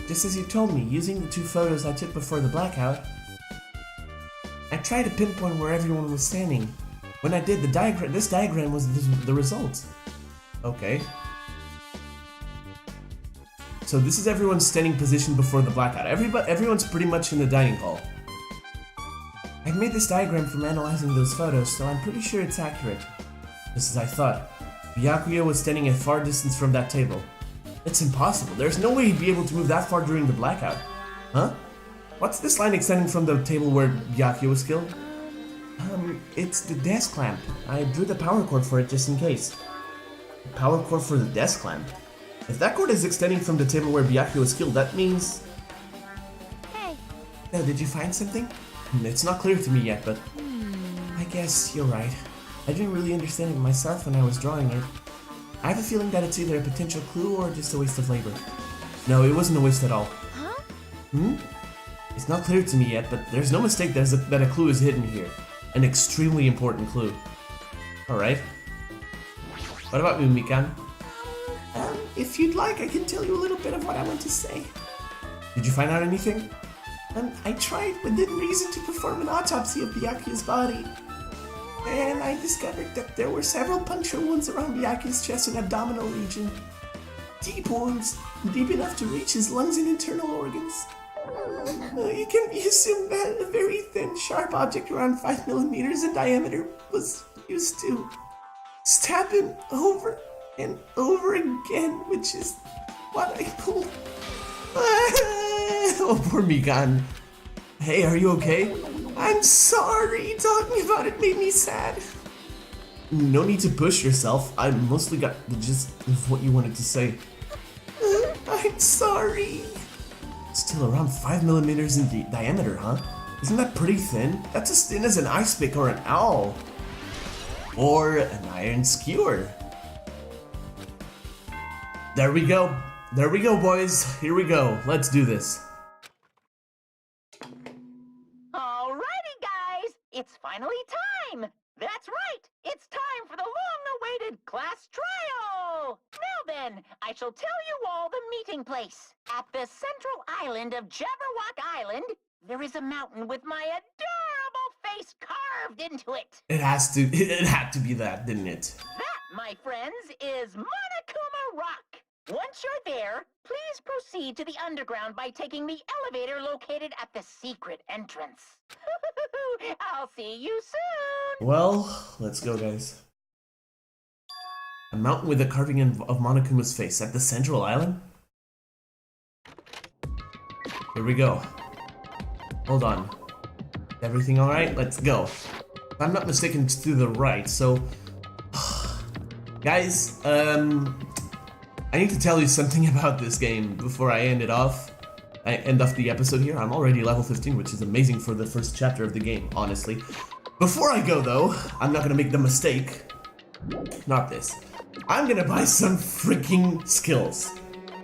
Just as you told me, using the 2 photos I took before the blackout, I tried to pinpoint where everyone was standing. When I did, this diagram was the result. Okay. So this is everyone's standing position before the blackout. Everyone's pretty much in the dining hall. I made this diagram from analyzing those photos, so I'm pretty sure it's accurate. Just as I thought. Byakuya was standing a far distance from that table. It's impossible. There's no way he'd be able to move that far during the blackout. Huh? What's this line extending from the table where Byakuya was killed? It's the desk lamp. I drew the power cord for it just in case. Power cord for the desk lamp? If that cord is extending from the table where Byakuya was killed, that means... Hey. Now, did you find something? It's not clear to me yet, but... I guess you're right. I didn't really understand it myself when I was drawing it. I have a feeling that it's either a potential clue or just a waste of labor. No, it wasn't a waste at all. Huh? It's not clear to me yet, but there's no mistake that a clue is hidden here. An extremely important clue. Alright. What about you, Mikan? If you'd like, I can tell you a little bit of what I want to say. Did you find out anything? I tried within reason to perform an autopsy of Byakuya's body. And I discovered that there were several puncture wounds around Byakuya's chest and abdominal region. Deep wounds, deep enough to reach his lungs and internal organs. It can be assumed that a very thin, sharp object around 5 millimeters in diameter was used to stab him over and over again, which is what I pulled. Oh, poor Mikan. Hey, are you okay? I'm sorry. Talking about it made me sad. No need to push yourself. I mostly got the gist of what you wanted to say. I'm sorry. Still around 5 millimeters in diameter, huh? Isn't that pretty thin? That's as thin as an ice pick or an owl. Or an iron skewer. There we go. There we go, boys. Here we go. Let's do this. Alrighty, guys. It's finally time. That's right. It's time for the long-awaited class trial. Now then, I shall tell you all the meeting place. At the central island of Jabberwock Island, there is a mountain with my adorable face carved into it. It had to be that, didn't it? That, my friends, is Monokuma Rock. Once you're there, please proceed to the underground by taking the elevator located at the secret entrance. I'll see you soon. Well, let's go, guys. A mountain with a carving of Monokuma's face at the central island? Here we go. Hold on. Everything alright? Let's go. If I'm not mistaken, it's to the right, so... Guys, I need to tell you something about this game before I end off the episode here. I'm already level 15, which is amazing for the first chapter of the game, honestly. Before I go, though, I'm not gonna make the mistake. Not this. I'm gonna buy some freaking skills.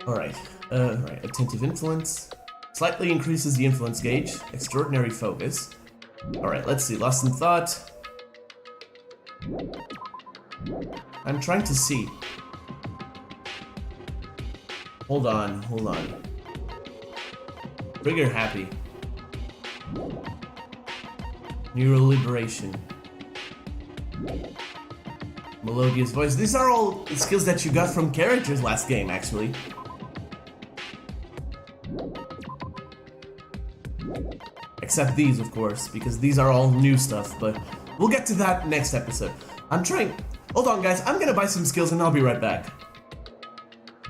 Alright, right. Attentive influence. Slightly increases the influence gauge. Extraordinary focus. Alright, let's see. Lost in thought. I'm trying to see. Hold on. Trigger happy. Neural liberation. Melodious voice. These are all skills that you got from characters last game, actually. Except these, of course, because these are all new stuff, but we'll get to that next episode. Hold on, guys. I'm gonna buy some skills and I'll be right back.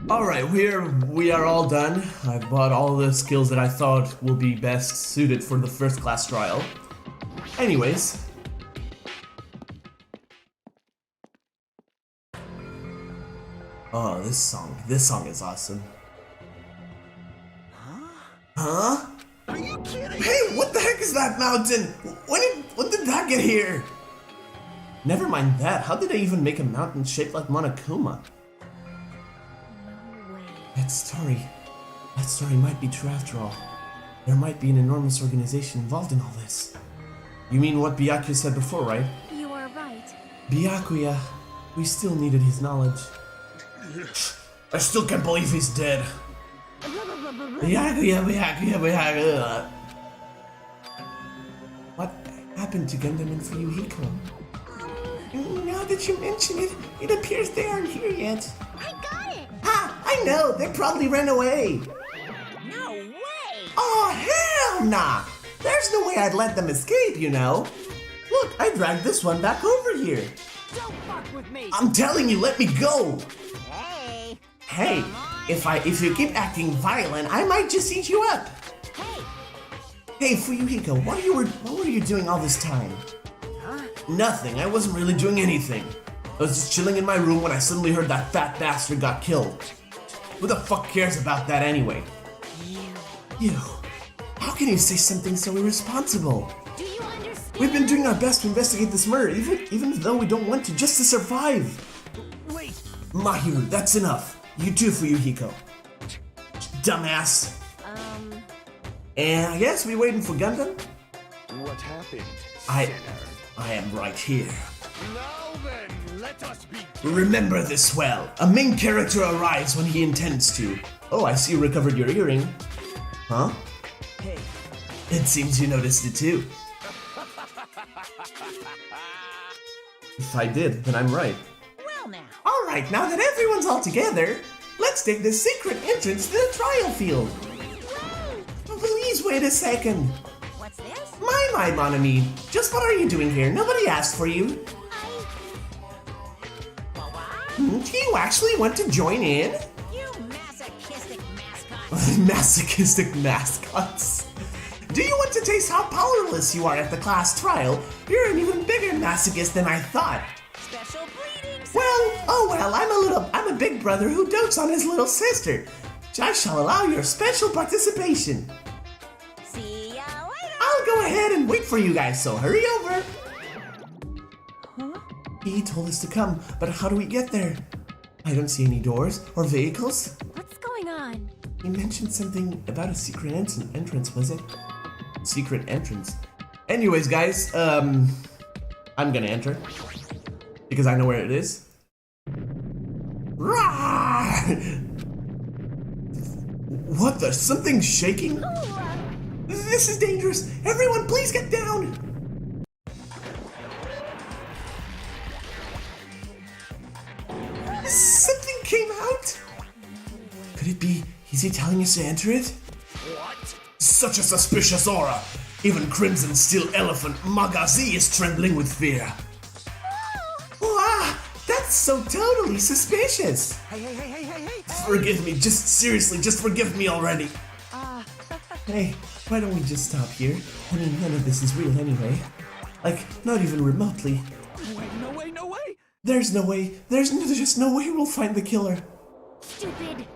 Alright, we are all done. I've bought all the skills that I thought will be best suited for the first class trial. Anyways. Oh, this song is awesome. Huh? Are you kidding? Hey, what the heck is that mountain? When did that get here? Never mind that, how did I even make a mountain shaped like Monokuma? That story might be true after all. There might be an enormous organization involved in all this. You mean what Byakuya said before, right? You are right. Byakuya, we still needed his knowledge. I still can't believe he's dead. Byakuya. What happened to Gundam and Fuyuhiko? Now that you mention it, it appears they aren't here yet. I got it! Ha! I know! They probably ran away! No way! Oh, hell nah! There's no way I'd let them escape, you know? Look, I dragged this one back over here. Don't fuck with me! I'm telling you, let me go! Hey! Hey, if you keep acting violent, I might just eat you up! Hey! Hey, Fuyuhiko, what were you doing all this time? Nothing, I wasn't really doing anything. I was just chilling in my room when I suddenly heard that fat bastard got killed. Who the fuck cares about that anyway? You. How can you say something so irresponsible? Do you understand? We've been doing our best to investigate this murder, even though we don't want to, just to survive. Wait! Mahiru, that's enough. You too, Fuyuhiko. Dumbass. And I guess we waiting for Gundam? What happened? I am right here. Now then, let us begin. Remember this well. A main character arrives when he intends to. Oh, I see you recovered your earring. Huh? Hey. It seems you noticed it too. If I did, then I'm right. Well now. Alright, now that everyone's all together, let's take the secret entrance to the trial field. Whoa! Please wait a second. What's this? My, mon ami. Just what are you doing here? Nobody asked for you. Do you actually want to join in? You masochistic mascot. Masochistic mascots. Do you want to taste how powerless you are at the class trial? You're an even bigger masochist than I thought. Special breeding. I'm a big brother who dotes on his little sister. I shall allow your special participation. See ya later. I'll go ahead and wait for you guys, so hurry over. Huh? He told us to come, but how do we get there? I don't see any doors or vehicles. What's going on? He mentioned something about a secret entrance, was it? Secret entrance. Anyways, guys, I'm gonna enter because I know where it is. Rawr! What the? Something's shaking? This is dangerous! Everyone, please get down! Something came out? Could it be? Is he telling us to enter it? What? Such a suspicious aura! Even Crimson Steel Elephant Magazi is trembling with fear. Wow, that That's so totally suspicious. Hey. Forgive me, seriously, just forgive me already. Hey, why don't we just stop here? I mean, none of this is real anyway. Like, not even remotely. No way. There's just no way we'll find the killer. Stupid.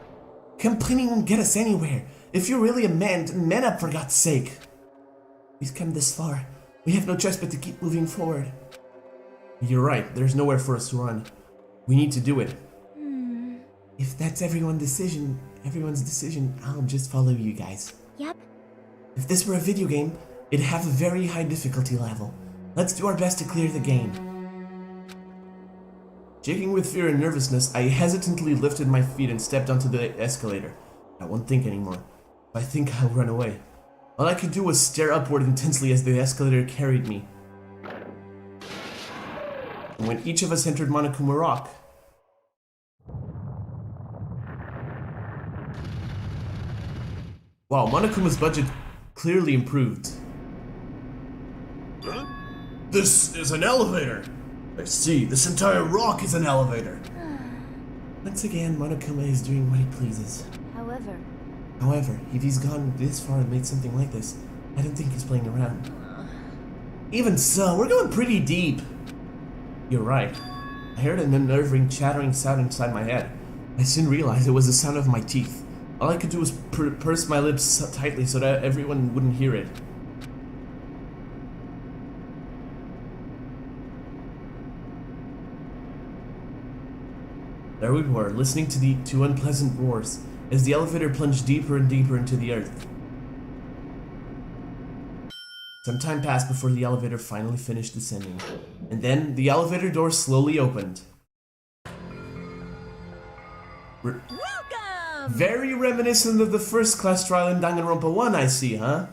Complaining won't get us anywhere. If you're really a man up for God's sake. We've come this far. We have no choice but to keep moving forward. You're right, there's nowhere for us to run. We need to do it. If that's everyone's decision, I'll just follow you guys. Yep. If this were a video game, it'd have a very high difficulty level. Let's do our best to clear the game. Shaking with fear and nervousness, I hesitantly lifted my feet and stepped onto the escalator. I won't think anymore. If I think, I'll run away. All I could do was stare upward intensely as the escalator carried me. And when each of us entered Monokuma Rock, wow, Monokuma's budget clearly improved. Huh? This is an elevator! I see, this entire rock is an elevator. Once again, Monokuma is doing what he pleases. However, if he's gone this far and made something like this, I don't think he's playing around. Even so, we're going pretty deep. You're right. I heard an unnerving, chattering sound inside my head. I soon realized it was the sound of my teeth. All I could do was purse my lips tightly so that everyone wouldn't hear it. There we were, listening to the two unpleasant roars, as the elevator plunged deeper and deeper into the earth. Some time passed before the elevator finally finished descending, and then the elevator door slowly opened. Welcome! Very reminiscent of the first class trial in Danganronpa 1, I see, huh?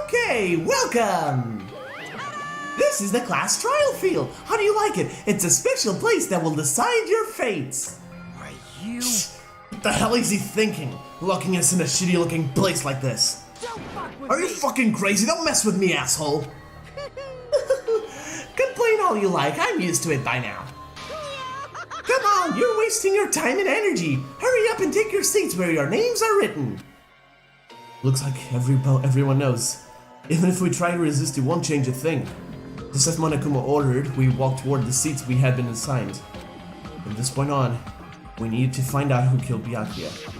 Okay, welcome! This is the class trial field. How do you like it? It's a special place that will decide your fates. Are you? What the hell is he thinking? Locking us in a shitty looking place like this. Don't fuck with Are you fucking crazy? Don't mess with me, asshole. Complain all you like. I'm used to it by now. Come on, you're wasting your time and energy. Hurry up and take your seats where your names are written. Looks like everyone knows. Even if we try to resist, it won't change a thing. Just as Monokuma ordered, we walked toward the seats we had been assigned. From this point on, we needed to find out who killed Byakuya.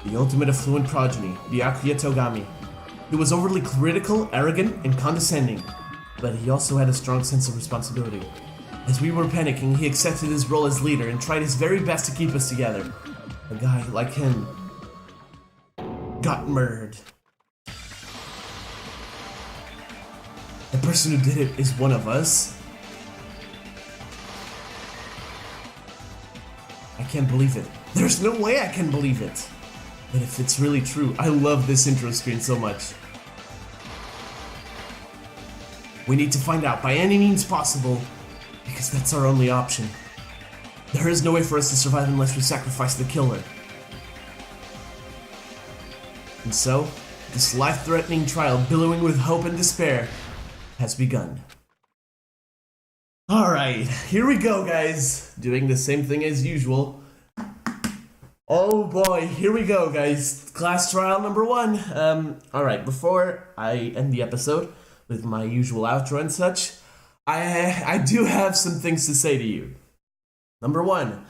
The ultimate affluent progeny, Byakuya Togami. He was overly critical, arrogant, and condescending, but he also had a strong sense of responsibility. As we were panicking, he accepted his role as leader and tried his very best to keep us together. A guy like him got murdered. The person who did it is one of us. I can't believe it. There's no way I can believe it. But if it's really true, I love this intro screen so much. We need to find out by any means possible, because that's our only option. There is no way for us to survive unless we sacrifice the killer. And so, this life-threatening trial, billowing with hope and despair, has begun. Alright, here we go, guys. Doing the same thing as usual. Oh boy, here we go, guys. Class trial number 1. Alright, before I end the episode with my usual outro and such, I do have some things to say to you. Number 1.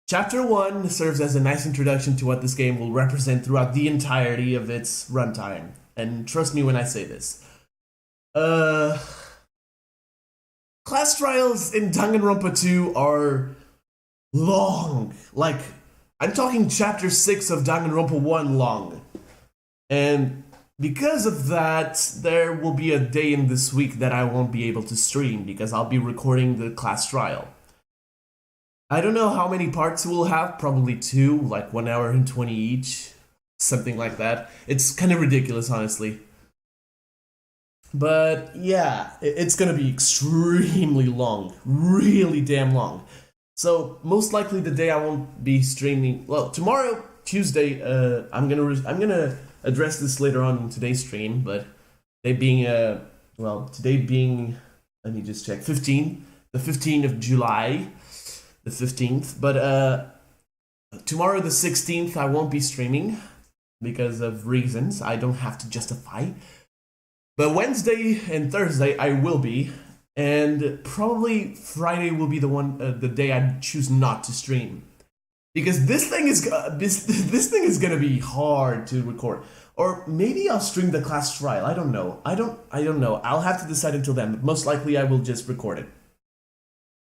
Chapter 1 serves as a nice introduction to what this game will represent throughout the entirety of its runtime. And trust me when I say this. Class trials in Danganronpa 2 are long. Like, I'm talking chapter 6 of Danganronpa 1 long. And because of that, there will be a day in this week that I won't be able to stream because I'll be recording the class trial. I don't know how many parts we'll have, probably 2, like 1 hour and 20 each. Something like that. It's kind of ridiculous, honestly. But yeah, it's gonna be extremely long. Really damn long. So most likely the day I won't be streaming. Well, tomorrow, Tuesday. I'm gonna address this later on in today's stream. But today being let me just check. 15. the 15th of July, the 15th. But tomorrow, the 16th, I won't be streaming because of reasons I don't have to justify. But Wednesday and Thursday, I will be. And probably Friday will be the day I choose not to stream, because this thing is gonna be hard to record. Or maybe I'll stream the class trial. I don't know. I don't know. I'll have to decide until then. But most likely I will just record it.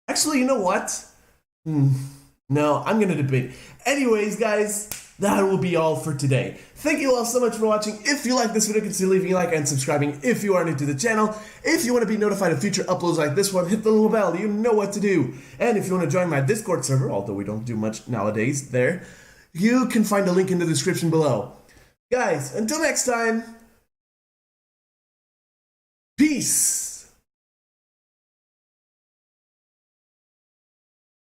Actually, you know what? No, I'm gonna debate. Anyways, guys, that will be all for today. Thank you all so much for watching. If you like this video, consider leaving a like and subscribing if you are new to the channel. If you want to be notified of future uploads like this one, hit the little bell. You know what to do. And if you want to join my Discord server, although we don't do much nowadays there, you can find a link in the description below. Guys, until next time, peace!